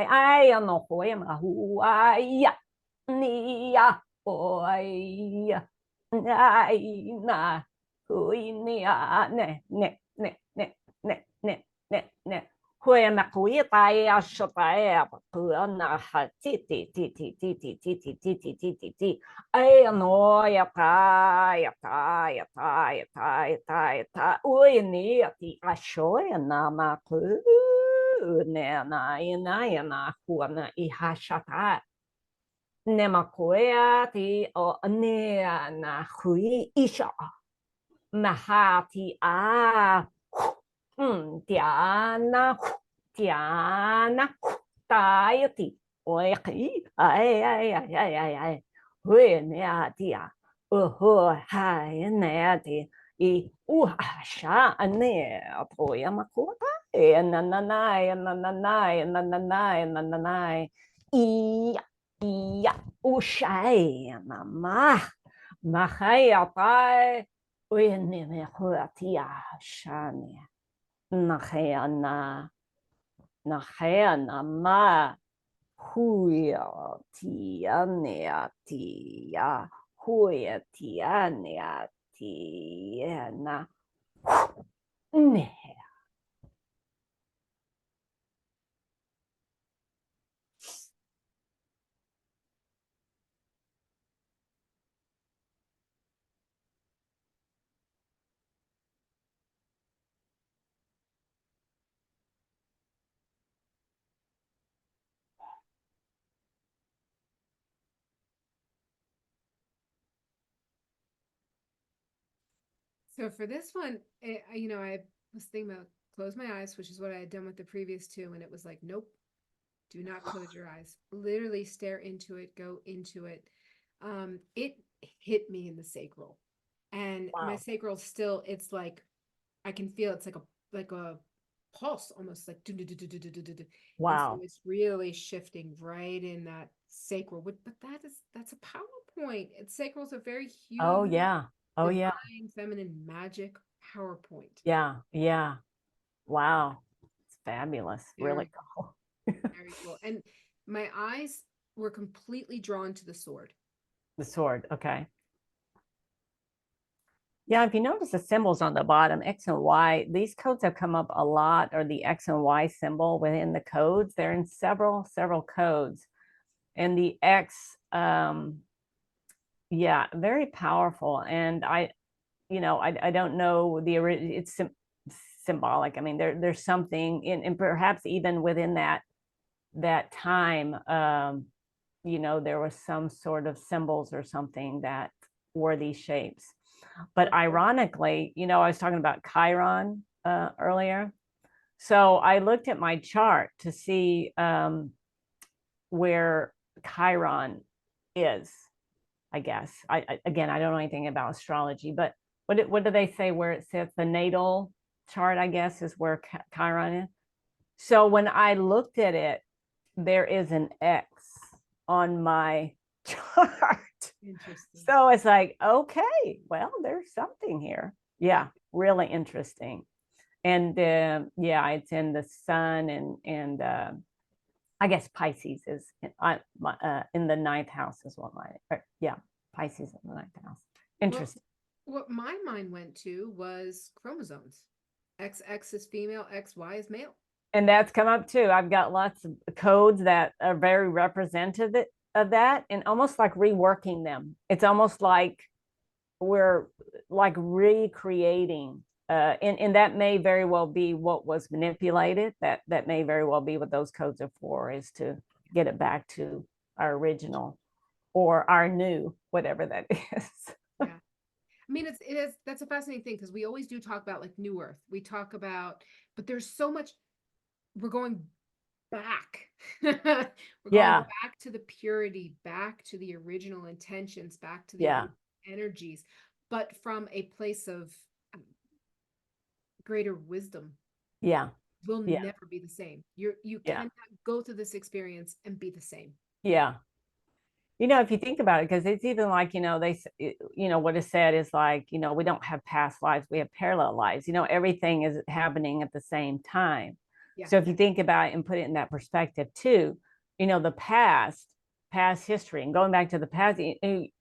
ai nó khứa mà hu ai nè ôi ai na khứa nè nè nè nè nè nè nè nè nè Hoi mà cúi tay sơ tay cửa na ha ti ti ti ti ti ti ti ti ti ti ti ti ti ai no ya ta ya ta ya ta ya ta ya ta ya ta ui ni ti a sho ya na ma ku ne na ku na I ha sha ta ne ma ku ya ti o ne na hui I sha mà ha thì Tiana Tiana tai thì ôi khí ai ai ai ai ai ai huê nè thì hơ hai nè thì I sa nè thôi mà cố ta na na na na na na na na na na na na I I sai mà hay tai ôi nè nè hơ thì sa nè Naheana huia tianea tia huia tianea tiana ne. So for this one, I was thinking about close my eyes, which is what I had done with the previous two, and it was like, nope, Do not close your eyes. Literally stare into it, go into it. It hit me in the sacral. And my Wow. sacral still, it's like I can feel it's like a pulse almost like do, do, do, do, do, do, do, do. And so Wow. it's really shifting right in that sacral. But that's a PowerPoint. It's sacral is a very Oh huge, yeah. Oh yeah. divine, feminine magic PowerPoint. Yeah. Yeah. Wow. It's fabulous. Really Very, cool. very cool. And my eyes were completely drawn to the sword. The sword. Okay. Yeah, if you notice the symbols on the bottom, X and Y, these codes have come up a lot, or the X and Y symbol within the codes. They're in several codes. And the X, yeah, very powerful. And I don't know it's symbolic. I mean, there's something in, and perhaps even within that time, there was some sort of symbols or something that were these shapes. But ironically, I was talking about Chiron earlier. So I looked at my chart to see where Chiron is, I guess. Again, I don't know anything about astrology, but what do they say where it sits? The natal chart, I guess, is where Chiron is. So when I looked at it, there is an X on my chart. Interesting. So it's like, okay, well, there's something here. Yeah, really interesting. And yeah, it's in the sun, and I guess Pisces is in the ninth house is what yeah, Pisces in the ninth house. Well, Interesting. what my mind went to was chromosomes. XX is female, XY is male. And that's come up too. I've got lots of codes that are very representative of that, and almost like reworking them. It's almost like we're like recreating, and that may very well be what was manipulated. That may very well be what those codes are for, is to get it back to our original or our new, whatever that is. Yeah. I mean, that's a fascinating thing because we always do talk about like New Earth. We talk about, but there's so much, we're going back. We're going Yeah, back to the purity, back to the original intentions, back to the yeah, original energies, but from a place of greater wisdom. yeah, Will yeah, never be the same. You yeah, cannot go through this experience and be the same. yeah. If you think about it, because it's even like, what is said is like, we don't have past lives, we have parallel lives. Everything is happening at the same time. Yeah. So if you think about it and put it in that perspective too, the past history, and going back to the past,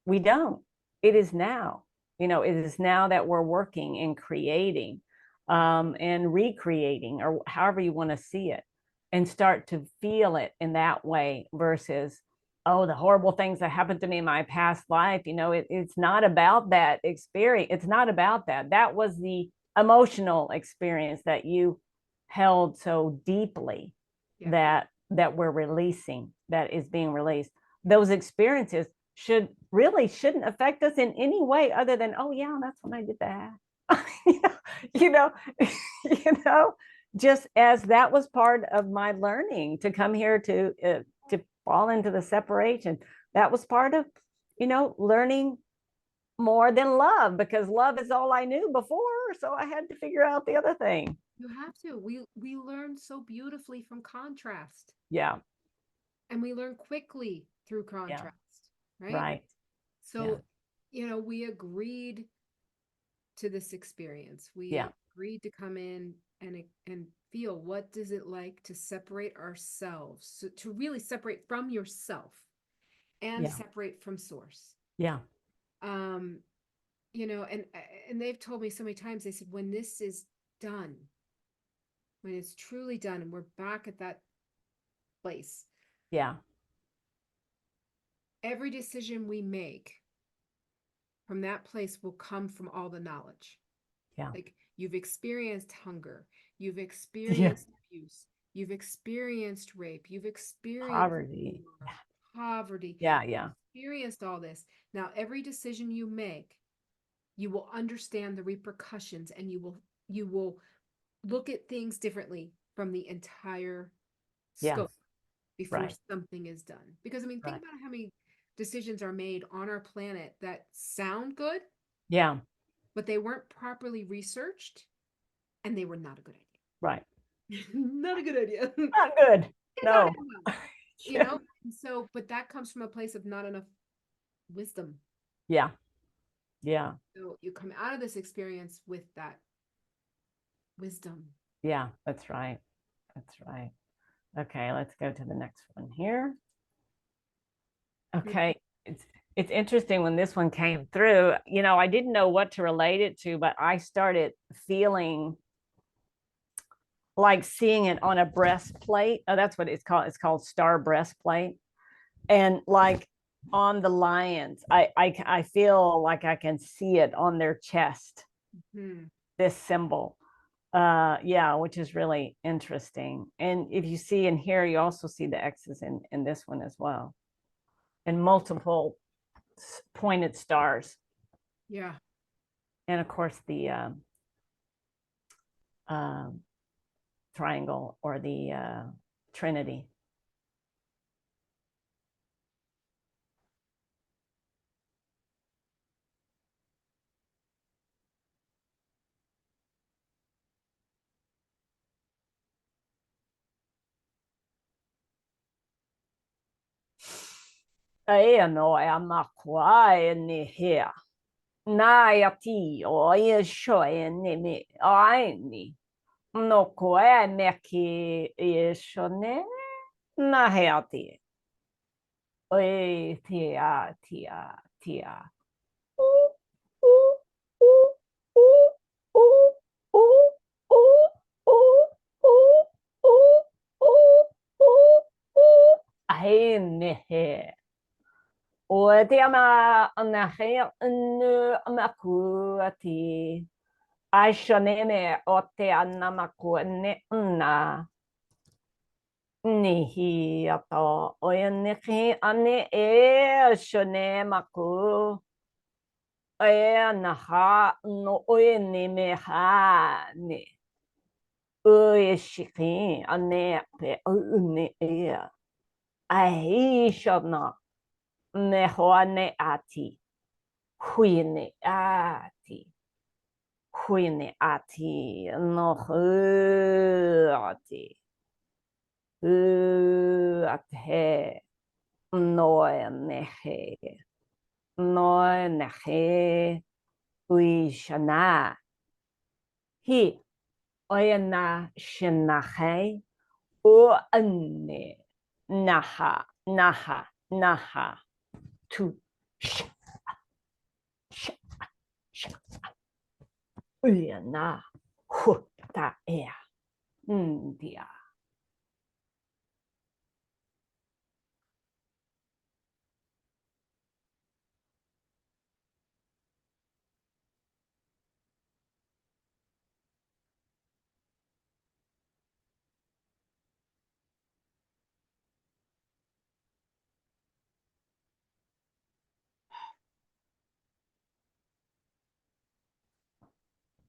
we don't. It is now. It is now that we're working and creating, and recreating, or however you want to see it, and start to feel it in that way versus, oh, the horrible things that happened to me in my past life. It's not about that experience. It's not about that. That was the emotional experience that you held so deeply, Yeah. that we're releasing, that is being released. Those experiences shouldn't affect us in any way other than, oh yeah, that's when I did that. you know, you know, just as that was part of my learning to come here to fall into the separation. That was part of, learning more than love, because love is all I knew before. So I had to figure out the other thing. You have to. We learn so beautifully from contrast, Yeah. and we learn quickly through Yeah. contrast, right? Right. Yeah. So, we agreed to this experience. We Yeah. agreed to come in and feel what does it like to separate ourselves, so to really separate from yourself and Yeah. separate from source. Yeah. Um, and they've told me so many times, they said, when this is done, when it's truly done and we're back at that place, Yeah. every decision we make from that place will come from all the knowledge. Yeah. Like, you've experienced hunger, you've Yeah. experienced abuse, you've experienced rape, you've experienced Poverty. war, poverty, Yeah. you've Yeah. experienced all this. Now, every decision you make, you will understand the repercussions, and you will look at things differently from the entire Yeah. scope, before Right. something is done. Because I mean, think Right. about how many decisions are made on our planet that sound good, Yeah. but they weren't properly researched and they were not a good Right. idea. Not a good idea. Did Not good. not No. end well, you know? And so, but that comes from a place of not enough wisdom. Yeah. Yeah. So you come out of this experience with that wisdom. Yeah. That's right. That's right. Okay, let's go to the next one here. Okay. It's interesting when this one came through, I didn't know what to relate it to, but I started feeling like seeing it on a breastplate. Oh, that's what it's called. It's called star breastplate. And like on the lions, I feel like I can see it on their chest, this symbol. Yeah, which is really interesting. And if you see in here, you also see the X's in this one as well, and multiple pointed stars. Yeah. And of course the um, triangle or the Trinity. E no e amakwa e ni here. Na ya ti o e sho e ni mi ai ni. No ko e me ki e sho ne na he ati. E tia tia tia. Ai ni he. O te ama ana he nu amaku ati. Ai shoneme o te ana maku ne una. Nihi ato o e niki ane e shone maku. E naha no o e ne me ha ne. O e shiki ane pe o ne e. Ai shona me hoa ne ati. Hui ne ati. Hui ne ati. No hu ati. Hu ate. No nehe. No nehe. Ui shana. Hi. Oyana shinahe. O ane. Naha. Naha. Naha. Tu. Sh. Sh. Sh. Uyana. Huta ea. Ndia.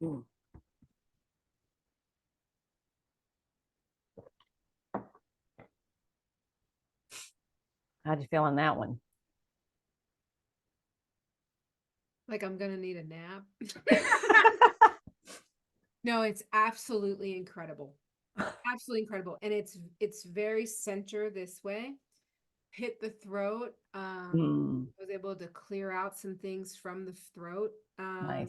Mm. How'd you feel on that one? Like I'm gonna need a nap. No, it's absolutely incredible. Absolutely incredible. And it's very center this way. Hit the throat. Mm, I was able to clear out some things from the throat. nice.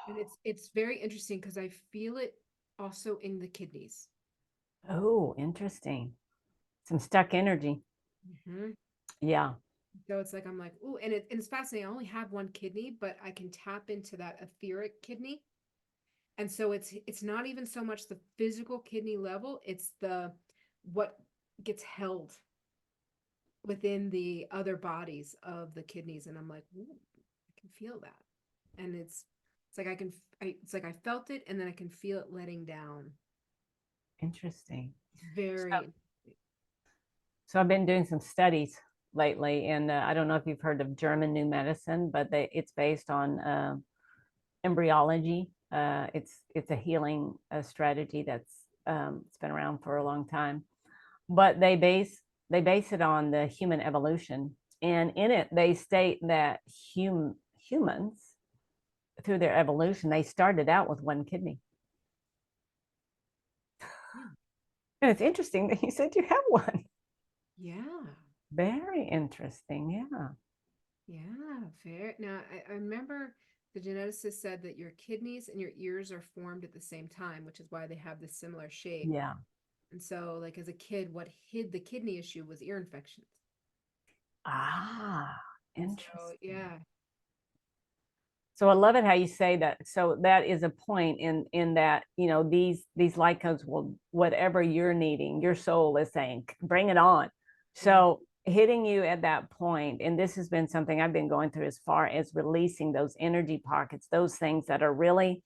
And it's very interesting because I feel it also in the kidneys. Oh, interesting. Some stuck energy. Hmm. Yeah. So it's like I'm like, ooh, and it's fascinating. I only have one kidney, but I can tap into that etheric kidney. And so it's not even so much the physical kidney level, it's the what gets held within the other bodies of the kidneys. And I'm like, ooh, I can feel that. And it's like it's like I felt it and then I can feel it letting down. Interesting. Very. So I've been doing some studies lately, and I don't know if you've heard of German New Medicine, but it's based on embryology. It's a healing strategy that's It's been around for a long time, but they base it on the human evolution, and in it they state that humans through their evolution they started out with one kidney. Yeah. And it's interesting that you said you have one. Yeah. Very interesting. Yeah. Yeah. Fair. Now, I remember the geneticist said that your kidneys and your ears are formed at the same time, which is why they have this similar shape. Yeah. And so, like as a kid, what hid the kidney issue was ear infections. Ah, And so, interesting. yeah. So I love it how you say that. So that is a point in that, these light codes will, whatever you're needing, your soul is saying, bring it on. Yeah. So hitting you at that point, and this has been something I've been going through as far as releasing those energy pockets, those things that are really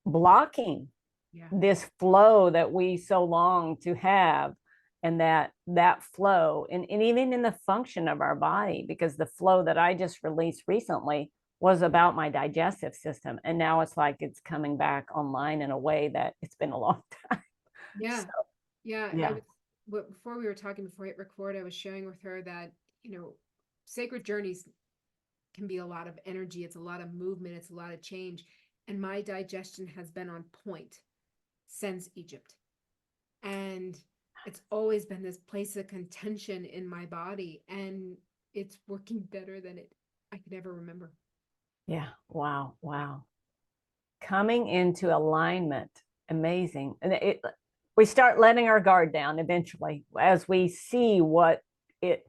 blocking Yeah. this flow that we so long to have, and that flow, and even in the function of our body, because the flow that I just released recently was about my digestive system, and now it's like it's coming back online in a way that it's been a long time. Yeah. So Yeah. I yeah. was, before we were talking, before I hit record, I was sharing with her that, sacred journeys can be a lot of energy. It's a lot of movement. It's a lot of change. And my digestion has been on point since Egypt. And it's always been this place of contention in my body. And it's working better than I could ever remember. Yeah, wow, Yeah. wow. Coming into alignment, amazing. And we start letting our guard down eventually as we see what it,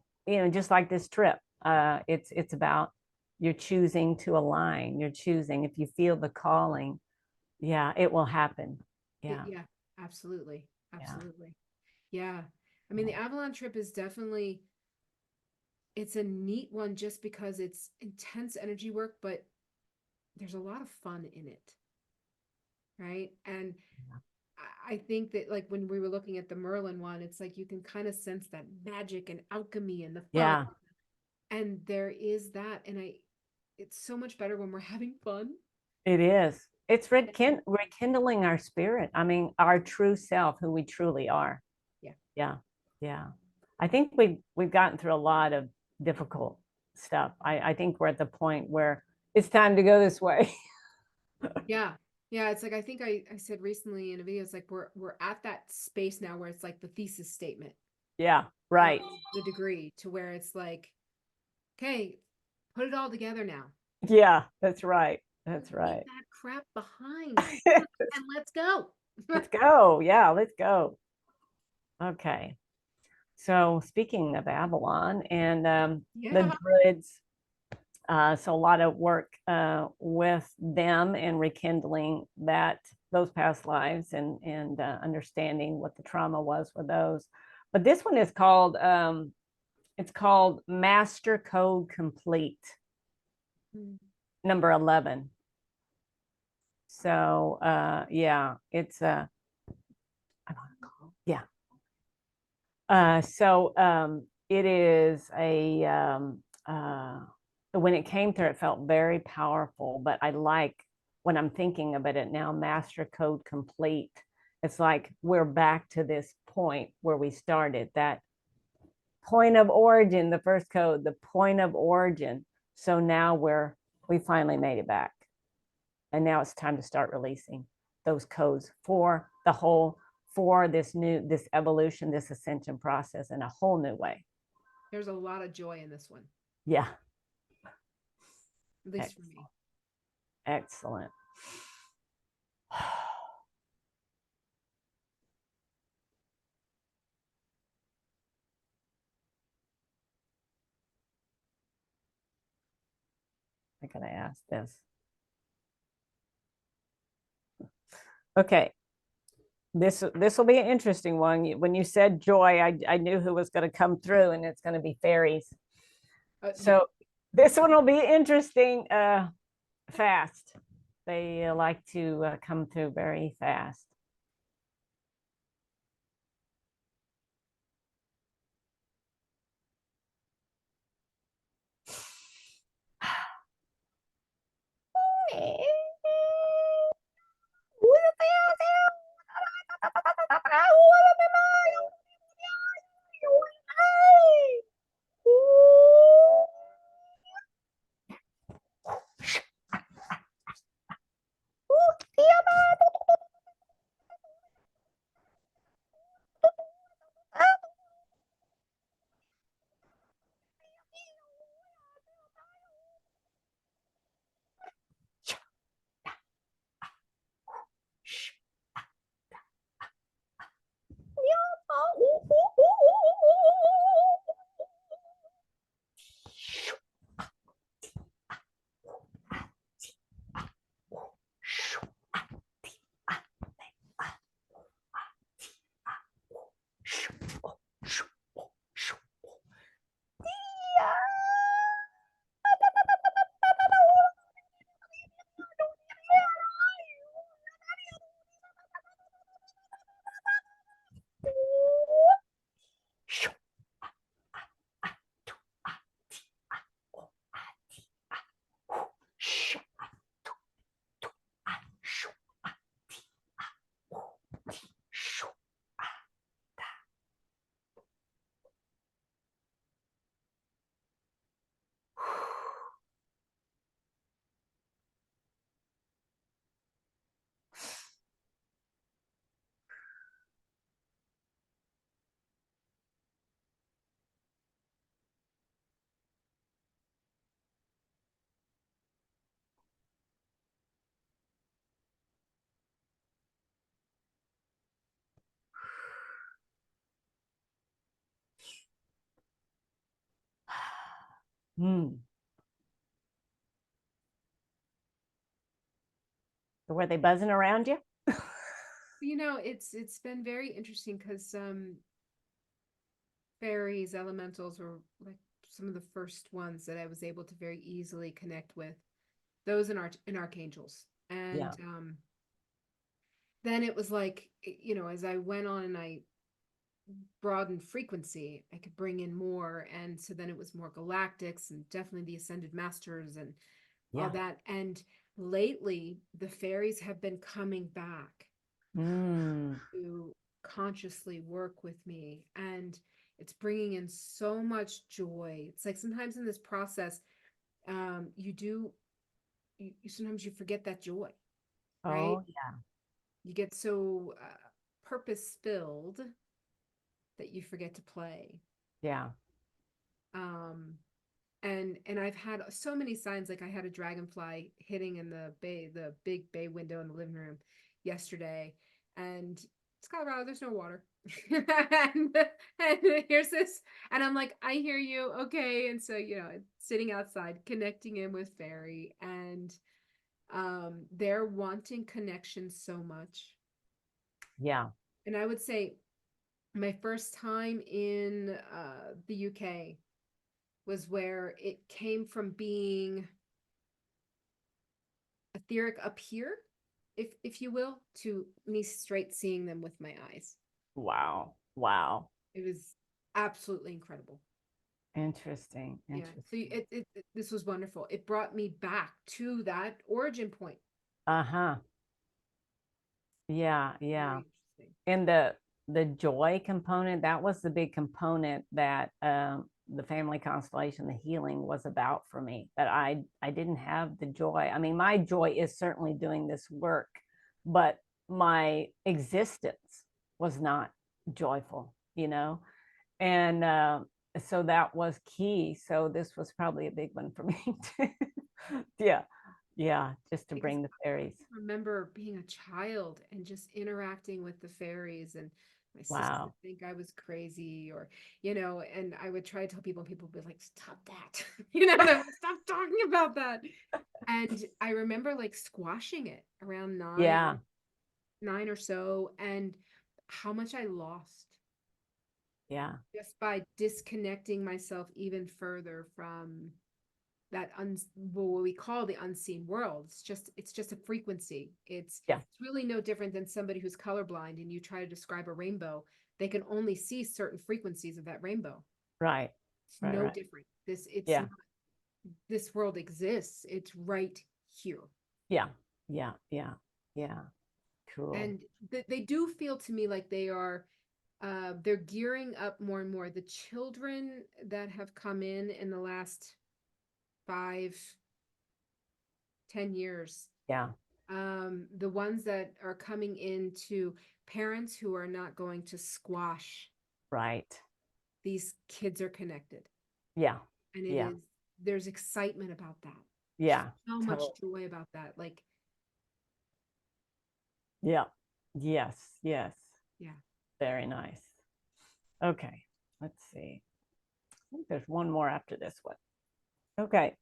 just like this trip. It's about, you're choosing to align, you're choosing, if you feel the calling, yeah, it will happen. Yeah. Yeah, absolutely. Yeah. Absolutely. Yeah. I mean, the Avalon trip is definitely, it's a neat one just because it's intense energy work, but there's a lot of fun in it. Right. And I think that like when we were looking at the Merlin one, it's like you can kind of sense that magic and alchemy and the fun. Yeah, And there is that. And it's so much better when we're having fun. it is. It's rekindling our spirit. I mean, our true self, who we truly are. Yeah. Yeah. Yeah. I think we've gotten through a lot of difficult stuff. I think we're at the point where it's time to go this way. Yeah. Yeah. It's like I think I said recently in a video, it's like we're at that space now where it's like the thesis statement Yeah, of right. the degree to where it's like, okay, put it all together now. Yeah, that's right. That's Leave right. that crap behind and let's go. Let's go. Yeah, let's go. Okay. So speaking of Avalon and the Yeah. druids, so a lot of work with them and rekindling those past lives and understanding what the trauma was with those. But this one is called it's called Master Code Complete, number 11. So yeah, it's yeah. So it is when it came through, it felt very powerful. But I like, when I'm thinking about it now, Master Code Complete. It's like we're back to this point where we started, that point of origin, the first code, the point of origin. So now we finally made it back. And now it's time to start releasing those codes for this evolution, this ascension process in a whole new way. There's a lot of joy in this one, Yeah. at least for Excellent. me. Excellent. I gotta ask this. Okay. This will be an interesting one. When you said joy, I knew who was going to come through, and it's going to be fairies. Yeah. So this one will be interesting. Fast. They like to come through very fast. Mm. Were they buzzing around you? It's been very interesting because fairies, elementals were like some of the first ones that I was able to very easily connect with. Those in archangels. And Yeah. then it was like, as I went on and I broadened frequency, I could bring in more. And so then it was more galactics and definitely the ascended masters and all Yeah. that. And lately, the fairies have been coming back Mm. to consciously work with me. And it's bringing in so much joy. It's like sometimes in this process, sometimes you forget that joy, right? Oh, yeah. You get so purpose filled that you forget to play. Yeah. Um, and I've had so many signs. Like I had a dragonfly hitting in the big bay window in the living room yesterday, and it's Colorado. There's no water, and here's this, and I'm like, I hear you, okay. And so sitting outside, connecting in with fairy, and they're wanting connection so much. Yeah. And I would say my first time in the UK was where it came from being etheric up here, if you will, to me straight seeing them with my eyes. Wow. Wow. It was absolutely incredible. Interesting. Yeah. So Interesting. this was wonderful. It brought me back to that origin point. Uh-huh. Yeah. Yeah. Very interesting. And the joy component, that was the big component that the family constellation, the healing was about for me. That I didn't have the joy. I mean, my joy is certainly doing this work, but my existence was not joyful, and so that was key. So this was probably a big one for me too. Yeah. Yeah, just to Because bring the fairies. I remember being a child and just interacting with the fairies, and my sister would Wow. think I was crazy, or and I would try to tell people and people would be like, stop that. They're like, stop talking about that. And I remember like squashing it around Yeah. nine or so, and how much I lost Yeah. just by disconnecting myself even further from that what we call the unseen world. It's just a frequency. Yeah. It's really no different than somebody who's colorblind and you try to describe a rainbow. They can only see certain frequencies of that rainbow. Right. It's Right. no Right. different. It's Yeah. not, this world exists. It's right here. Yeah. Yeah. Yeah. Yeah. Cool. And they do feel to me like they're gearing up more and more. The children that have come in the last 5, 10 years, Yeah. the ones that are coming into parents who are not going to squash Right. these kids are connected. Yeah. And Yeah. there's excitement about that. Yeah. So much Totally. joy about that. Like, Yeah. Yes. Yes. yeah. Very nice. Okay. Let's see. I think there's one more after this one. Okay.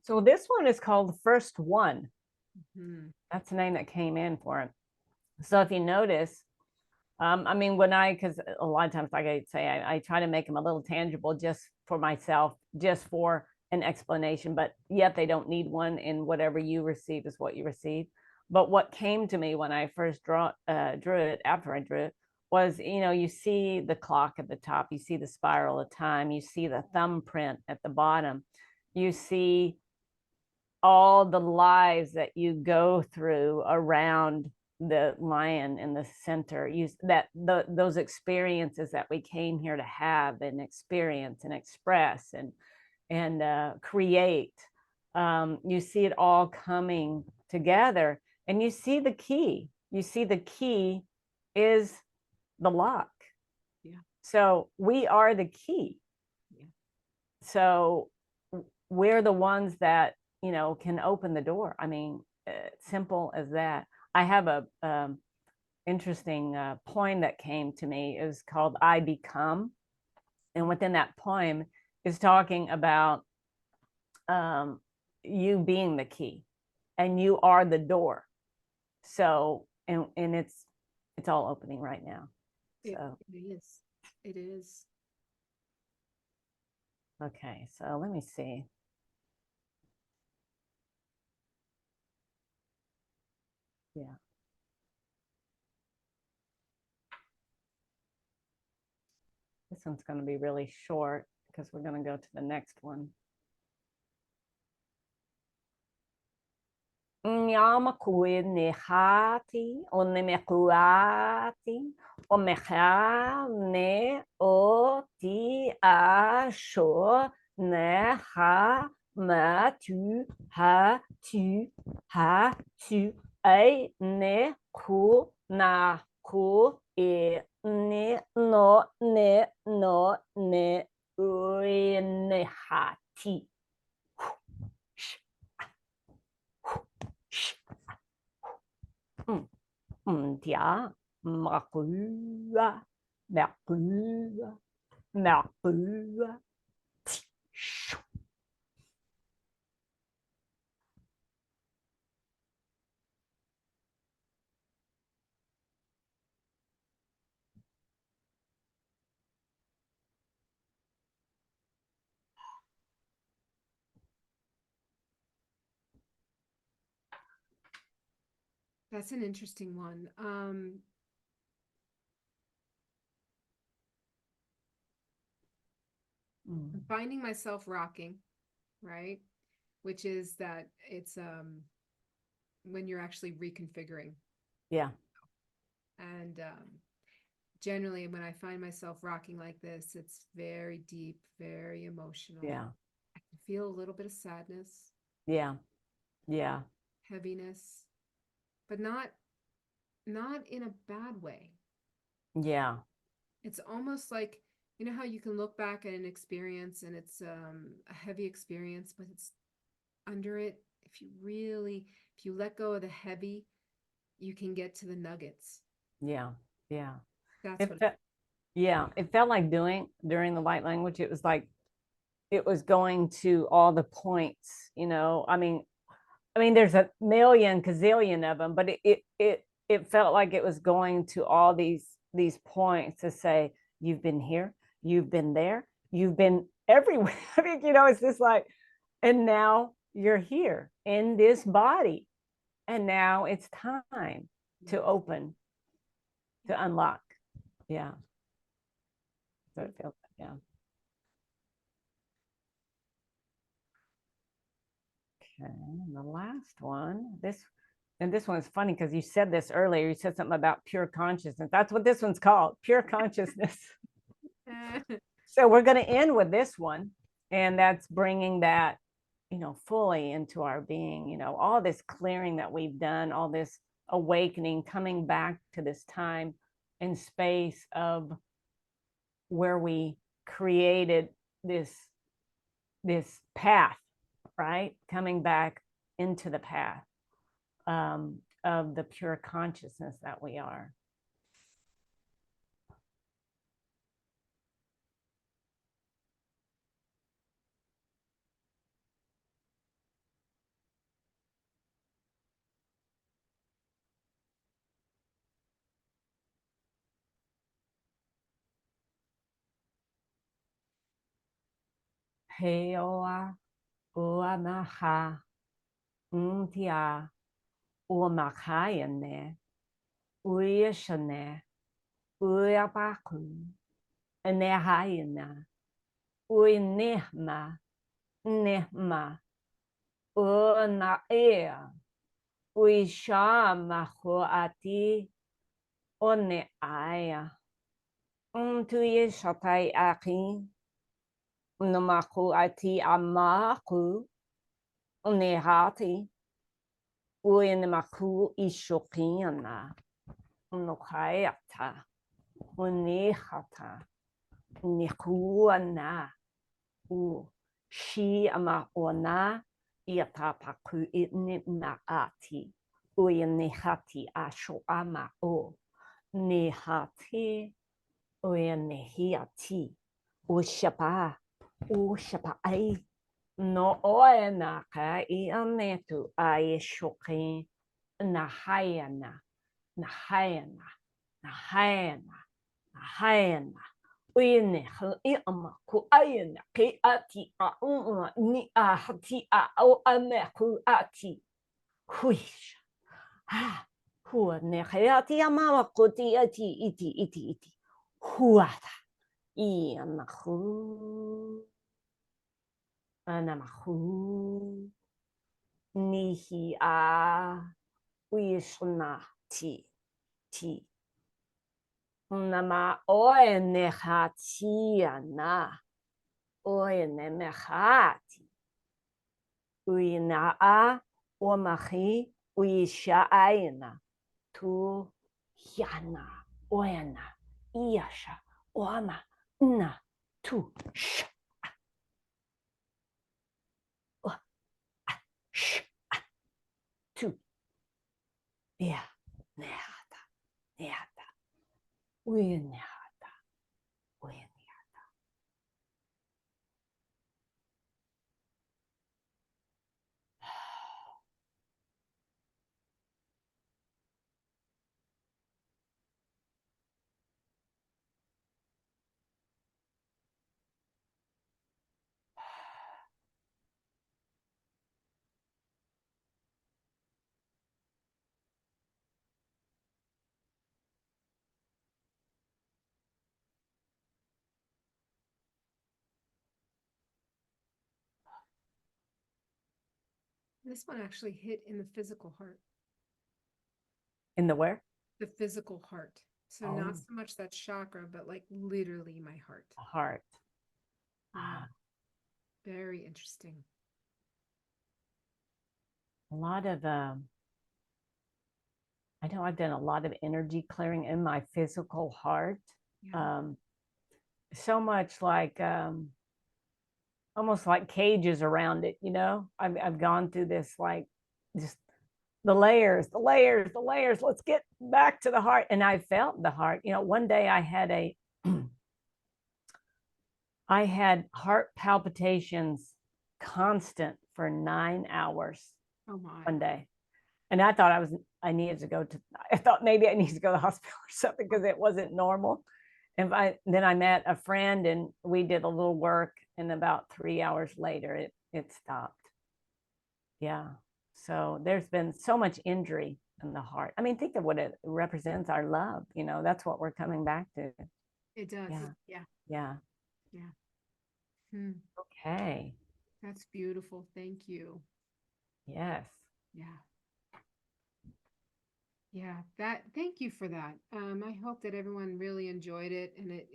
So this one is called the first one. Hmm. That's the name that came in for it. So if you notice, I mean, because a lot of times, like I say, I try to make them a little tangible just for myself, just for an explanation, but yet they don't need one, and whatever you receive is what you receive. But what came to me when I first drew it, after I drew it, was, you see the clock at the top, you see the spiral of time, you see the thumbprint at the bottom, you see all the lives that you go through around the lion in the center, those experiences that we came here to have and experience and express and create. You see it all coming together, and you see the key. You see the key is the lock. Yeah. So we are the key. Yeah. So we're the ones that can open the door. I mean, simple as that. I have a interesting poem that came to me. Is called "I Become," and within that poem, is talking about you being the key, and you are the door. So, and it's all opening right now. So it is. It is. okay, so let me see. Yeah. This one's going to be really short because we're going to go to the next one. Nyamakuinihati onemekuati omehane oti asho neha matu ha tu ai ne ku na ku e ne no ne uinihati. Dia makua makua makua. That's an interesting one. I'm finding myself rocking, right? Which is that it's when you're actually reconfiguring. Yeah. And generally when I find myself rocking like this, it's very deep, very emotional. Yeah. I can feel a little bit of sadness. Yeah. Yeah. Heaviness, but not in a bad way. Yeah. It's almost like, you know how you can look back at an experience and it's a heavy experience, but it's under it. If you let go of the heavy, you can get to the nuggets. Yeah. Yeah. That's what. Yeah. It felt like during the light language, it was like it was going to all the points, I mean, there's a million gazillion of them, but it felt like it was going to all these points to say, you've been here, you've been there, you've been everywhere. I mean, it's just like, and now you're here in this body, and now it's time to open, to unlock. Yeah. So it feels, yeah. Okay, and the last one, this one's funny because you said this earlier. You said something about pure consciousness. That's what this one's called, pure consciousness. So we're going to end with this one, and that's bringing that, fully into our being. All this clearing that we've done, all this awakening, coming back to this time and space of where we created this path, right? Coming back into the path of the pure consciousness that we are. Heoa uamaha untia uamakayane uyashane uyabaku anehayana uinehma nehma unaea uishamahuati oneaya untuye shatai aki unamaku ati amaku unehati uinamaku ishokiana unokayata unihata nikuana u shi ama ona iatapaku itni maati uinihati asho ama o nihati uinihiati ushapa Ushapai no oenaka I ametu aishoki nahayana nahayana nahayana nahayana uine I amaku ayana ki ati a ni a hati a o ameku ati huisha ha hua ne hayati amama koti ati iti huata I amaku Anamahu Nihi a Wishna ti Nama oenehatiana oenemehati Uina a Omahi Uishaaina tu Yana oena Iasha Oma na tu sh sh tu yeah nehata nehata uinehata uinehata. This one actually hit in the physical heart. In the where? The physical heart. So Oh, not so much that chakra, but like literally my heart. heart. Yeah. Very interesting. A lot of I know I've done a lot of energy clearing in my physical heart. Yeah. So much like almost like cages around it, I've gone through this like just the layers, the layers, the layers. Let's get back to the heart. And I felt the heart. One day I had I had heart palpitations constant for 9 hours Oh my. one day. And I thought I thought maybe I needed to go to the hospital or something because it wasn't normal. And then I met a friend and we did a little work, and about 3 hours later it stopped. Yeah. So there's been so much injury in the heart. I mean, think of what it represents, our love. That's what we're coming back to. It does. Yeah. Yeah. Yeah. Yeah. Hmm. Okay. That's beautiful. Thank you. Yes. Yeah. Yeah. Thank you for that. I hope that everyone really enjoyed it, and it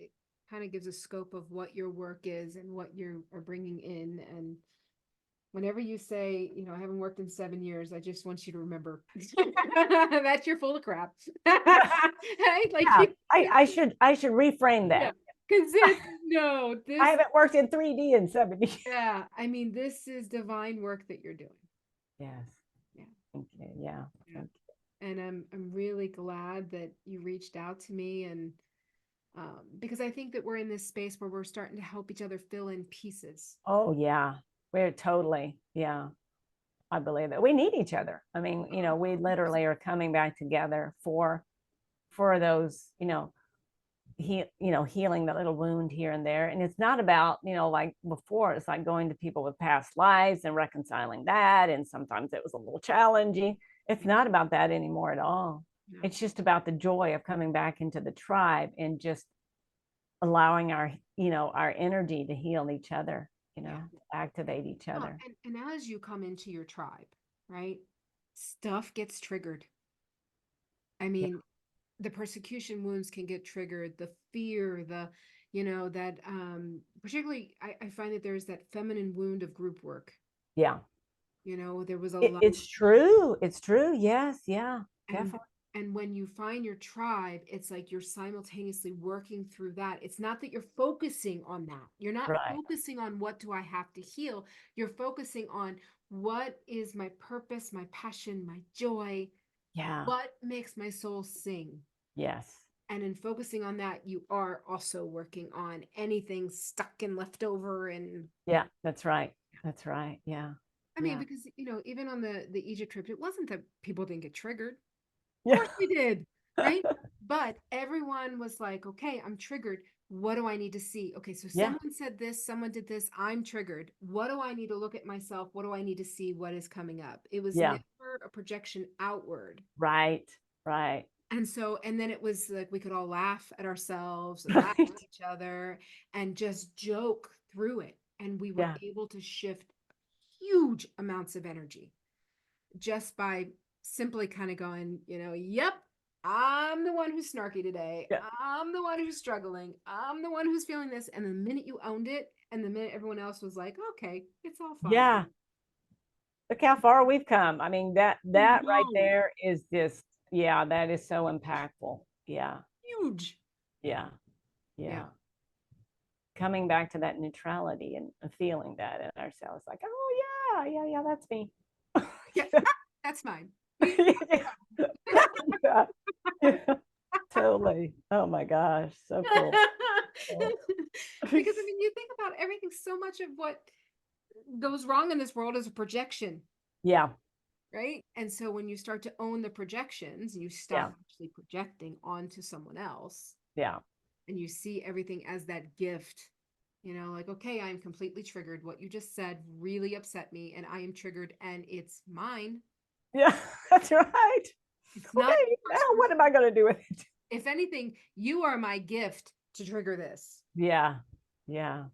kind of gives a scope of what your work is and what you are bringing in. And whenever you say, I haven't worked in 7 years, I just want you to remember that you're full of crap. Right? Like Yeah. I should reframe yeah, that. because it's no, I this, haven't worked in 3D in 70 years. yeah, I mean, this is divine work that you're doing. Yes. Yeah. Thank you. Yeah. Yeah. Thank And I'm really glad that you reached out to me, and because I think that we're in this space where we're starting to help each other fill in pieces. Oh yeah. We're totally, yeah. I believe that we need each other. I mean, we literally are coming back together for those, healing the little wound here and there. And it's not about, like before, it's like going to people with past lives and reconciling that. And sometimes it was a little challenging. It's not about that anymore at all. No. It's just about the joy of coming back into the tribe and just allowing our energy to heal each other, Yeah. activate each Well, other. and as you come into your tribe, right, stuff gets triggered. I Yeah. mean, the persecution wounds can get triggered, the fear, that particularly I find that there's that feminine wound of group work. Yeah. There was a It, lot. it's true. It's true. Yes. Yeah. and Definitely. and when you find your tribe, it's like you're simultaneously working through that. It's not that you're focusing on that. You're not Right. focusing on what do I have to heal. You're focusing on what is my purpose, my passion, my joy, Yeah. what makes my soul sing. Yes. And in focusing on that, you are also working on anything stuck and left over. And Yeah, that's right. That's right. Yeah. I mean, Yeah. because, even on the Egypt trip, it wasn't that people didn't get triggered. Of Yeah. course we did, right? But everyone was like, okay, I'm triggered. What do I need to see? Okay, so Yeah. someone said this, someone did this. I'm triggered. What do I need to look at myself? What do I need to see? What is coming up? It was Yeah. never a projection outward. Right. Right. And then it was like we could all laugh at ourselves and laugh Right. at each other and just joke through it. And we were Yeah. able to shift huge amounts of energy just by simply kind of going, yep, I'm the one who's snarky today. Yeah. I'm the one who's struggling. I'm the one who's feeling this. And the minute you owned it, and the minute everyone else was like, okay, it's all fine. Yeah. Look how far we've come. I mean, that right No, there is just, yeah, that is so impactful. Yeah. huge. Yeah. Yeah. Yeah. Coming back to that neutrality and feeling that in ourselves, like, oh yeah, yeah, yeah, that's me. Yeah. That's mine. Yeah. Yeah. Totally. Oh my gosh, so cool. Because I mean, you think about everything, so much of what goes wrong in this world is a projection, Yeah. right? And so when you start to own the projections and you Yeah. stop actually projecting onto someone else Yeah. and you see everything as that gift, like, okay, I'm completely triggered. What you just said really upset me and I am triggered and it's mine. Yeah. That's right. It's not Okay, yours. now what am I going to do with it? If anything, you are my gift to trigger this. Yeah. Yeah.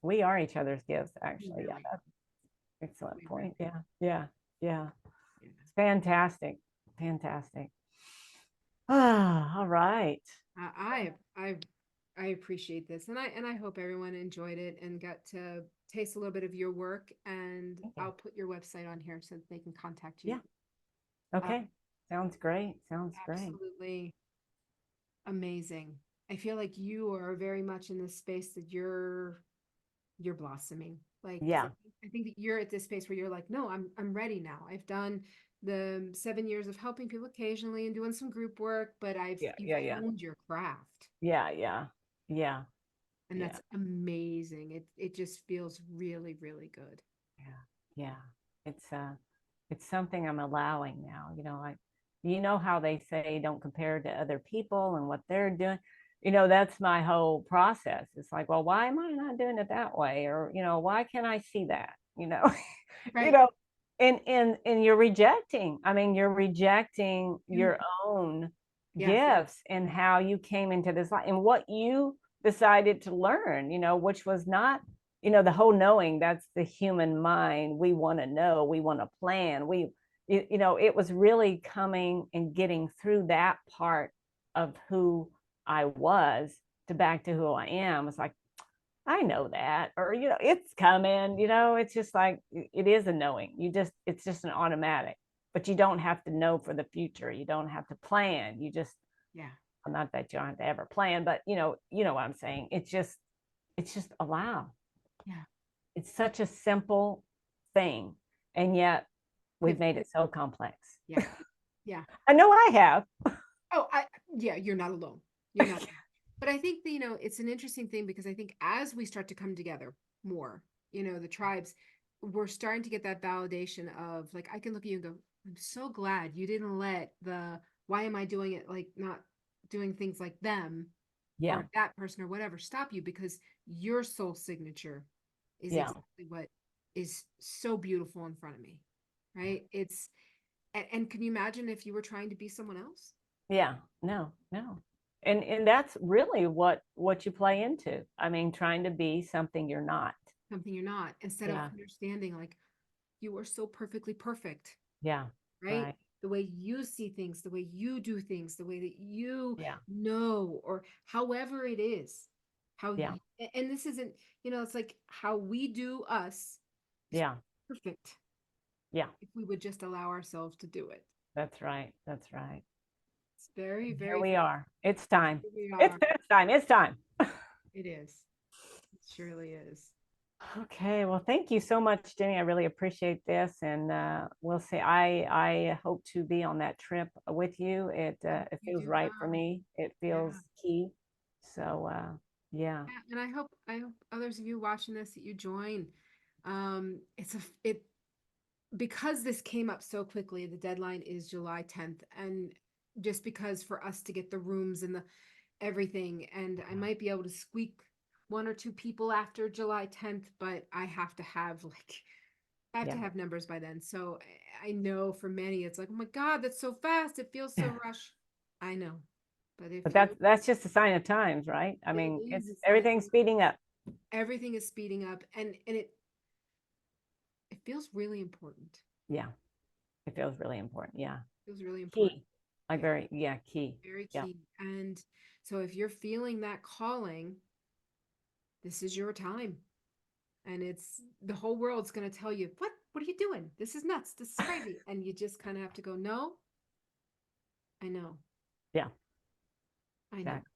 We are each other's gifts, We actually. Yeah. really, That's an excellent we point. really, Yeah. Yeah. Yeah. yeah. It's fantastic. Fantastic. Ah, all right. I appreciate this, and I hope everyone enjoyed it and got to taste a little bit of your work. And Thank you. I'll put your website on here so that they can contact you. Yeah. Uh, Okay. Sounds great. Sounds great. Absolutely amazing. I feel like you are very much in this space that you're blossoming. Like, because Yeah. I think that you're at this space where you're like, no, I'm ready now. I've done the 7 years of helping people occasionally and doing some group work, but Yeah. you've Yeah. Yeah. honed your craft. Yeah. Yeah. Yeah. And Yeah. that's amazing. It just feels really, really good. Yeah. Yeah. It's something I'm allowing now. Like how they say don't compare to other people and what they're doing. That's my whole process. It's like, well, why am I not doing it that way? Or, why can't I see that? You Right. know, and you're rejecting. I mean, you're rejecting You, your own yes. gifts and how you came into this life and what you decided to learn, which was not, the whole knowing, that's the human mind. We want to know, we want to plan. It was really coming and getting through that part of who I was to back to who I am. It's like, I know that, or, it's coming, it's just like, it is a knowing. It's just an automatic, but you don't have to know for the future. You don't have to plan. Yeah. Well, not that you don't have to ever plan, but what I'm saying. It's just allow. Yeah. It's such a simple thing. And yet we've If, made it so complex. yeah. Yeah. I know I have. Oh, yeah, you're not alone. You're not alone. But I think that, it's an interesting thing because I think as we start to come together more, the tribes, we're starting to get that validation of like, I can look at you and go, I'm so glad you didn't let why am I doing it, like not doing things like them Yeah. or that person or whatever, stop you, because your soul signature is Yeah. exactly what is so beautiful in front of me. Right. And can you imagine if you were trying to be someone else? Yeah. No, no. And that's really what you play into. I mean, trying to be something you're not. Something you're not, instead of Yeah. understanding like you are so perfectly perfect, Yeah. right? Right. The way you see things, the way you do things, the way that you Yeah. know, or however it is, Yeah. and this isn't, it's like how we do us is Yeah. perfect Yeah. if we would just allow ourselves to do it. That's right. That's right. It's very, And here very, we are. It's time. here we It's are. past time. It's time. It is. It surely is. Okay, well, thank you so much, Jenny. I really appreciate this, and we'll see. I hope to be on that trip with you. It You feels do right for well. me. It Yeah. feels key. So yeah, Yeah, and I hope others of you watching this that you join. It's a it because this came up so quickly. The deadline is July 10th, and just because for us to get the rooms and the everything, and I might be able to squeak one or two people after July 10th, but I have to yeah. have numbers by then. So I know for many it's like, oh my God, that's so fast. It feels so rush. I know. But if But you're that's just a sign of times, right? I it mean, is it's a sign everything's speeding up. everything is speeding up, and it feels really important. Yeah, it feels really important. Yeah, It feels really important. key. Like Yeah, very, yeah, key. very Yeah, key. And so if you're feeling that calling, this is your time. And it's the whole world's going to tell you, what are you doing? This is nuts. This is crazy. And you just kind of have to go, no, I know. yeah, I know. exactly,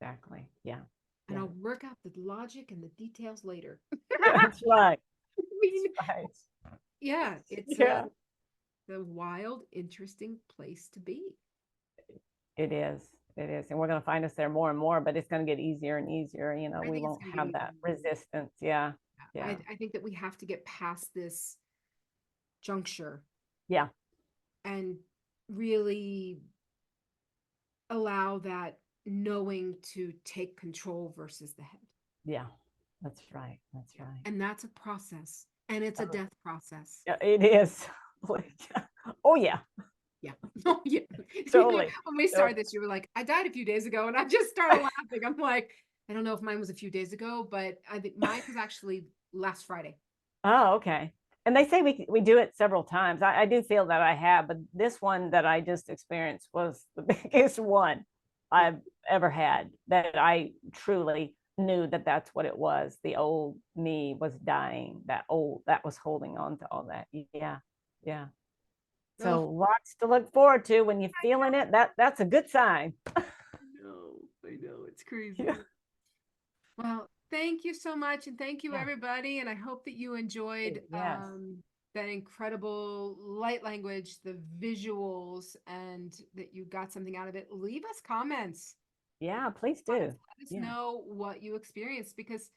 exactly. Yeah, And yeah. I'll work out the logic and the details later. That's right. I mean, That's right. yeah, it's Yeah. a wild, interesting place to be. It is. It is. And we're going to find us there more and more, but it's going to get easier and easier. I We think it's won't going to get have easier that and easier. resistance. Yeah. I, Yeah. I think that we have to get past this juncture Yeah. and really allow that knowing to take control versus the head. Yeah. That's right. That's Yeah. right. And that's a process. And it's a Oh, death process. yeah, it is. Oh, yeah. Yeah. Oh, yeah. Totally. When we Totally. started this, you were like, I died a few days ago. And I just started laughing. I'm like, I don't know if mine was a few days ago, but I think mine was actually last Friday. Oh, okay. And they say we do it several times. I do feel that I have, but this one that I just experienced was the biggest one Yeah. I've ever had that I truly knew that that's what it was. The old me was dying. That was holding on to all that. Yeah. Yeah. Oh, So lots to look forward to when you're feeling it. That's a good sign. I know. It's crazy. Yeah. Well, thank you so much. And thank you, Yeah. everybody. And I hope that you enjoyed Yes. that incredible light language, the visuals, and that you got something out of it. Leave us comments. Yeah, please Comments. do. Let us Yeah. know what you experienced because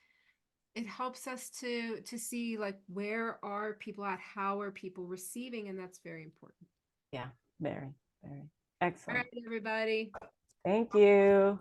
it helps us to see like where are people at, how are people receiving, and that's very important. Yeah. Very, very All right, excellent. everybody. Thank you.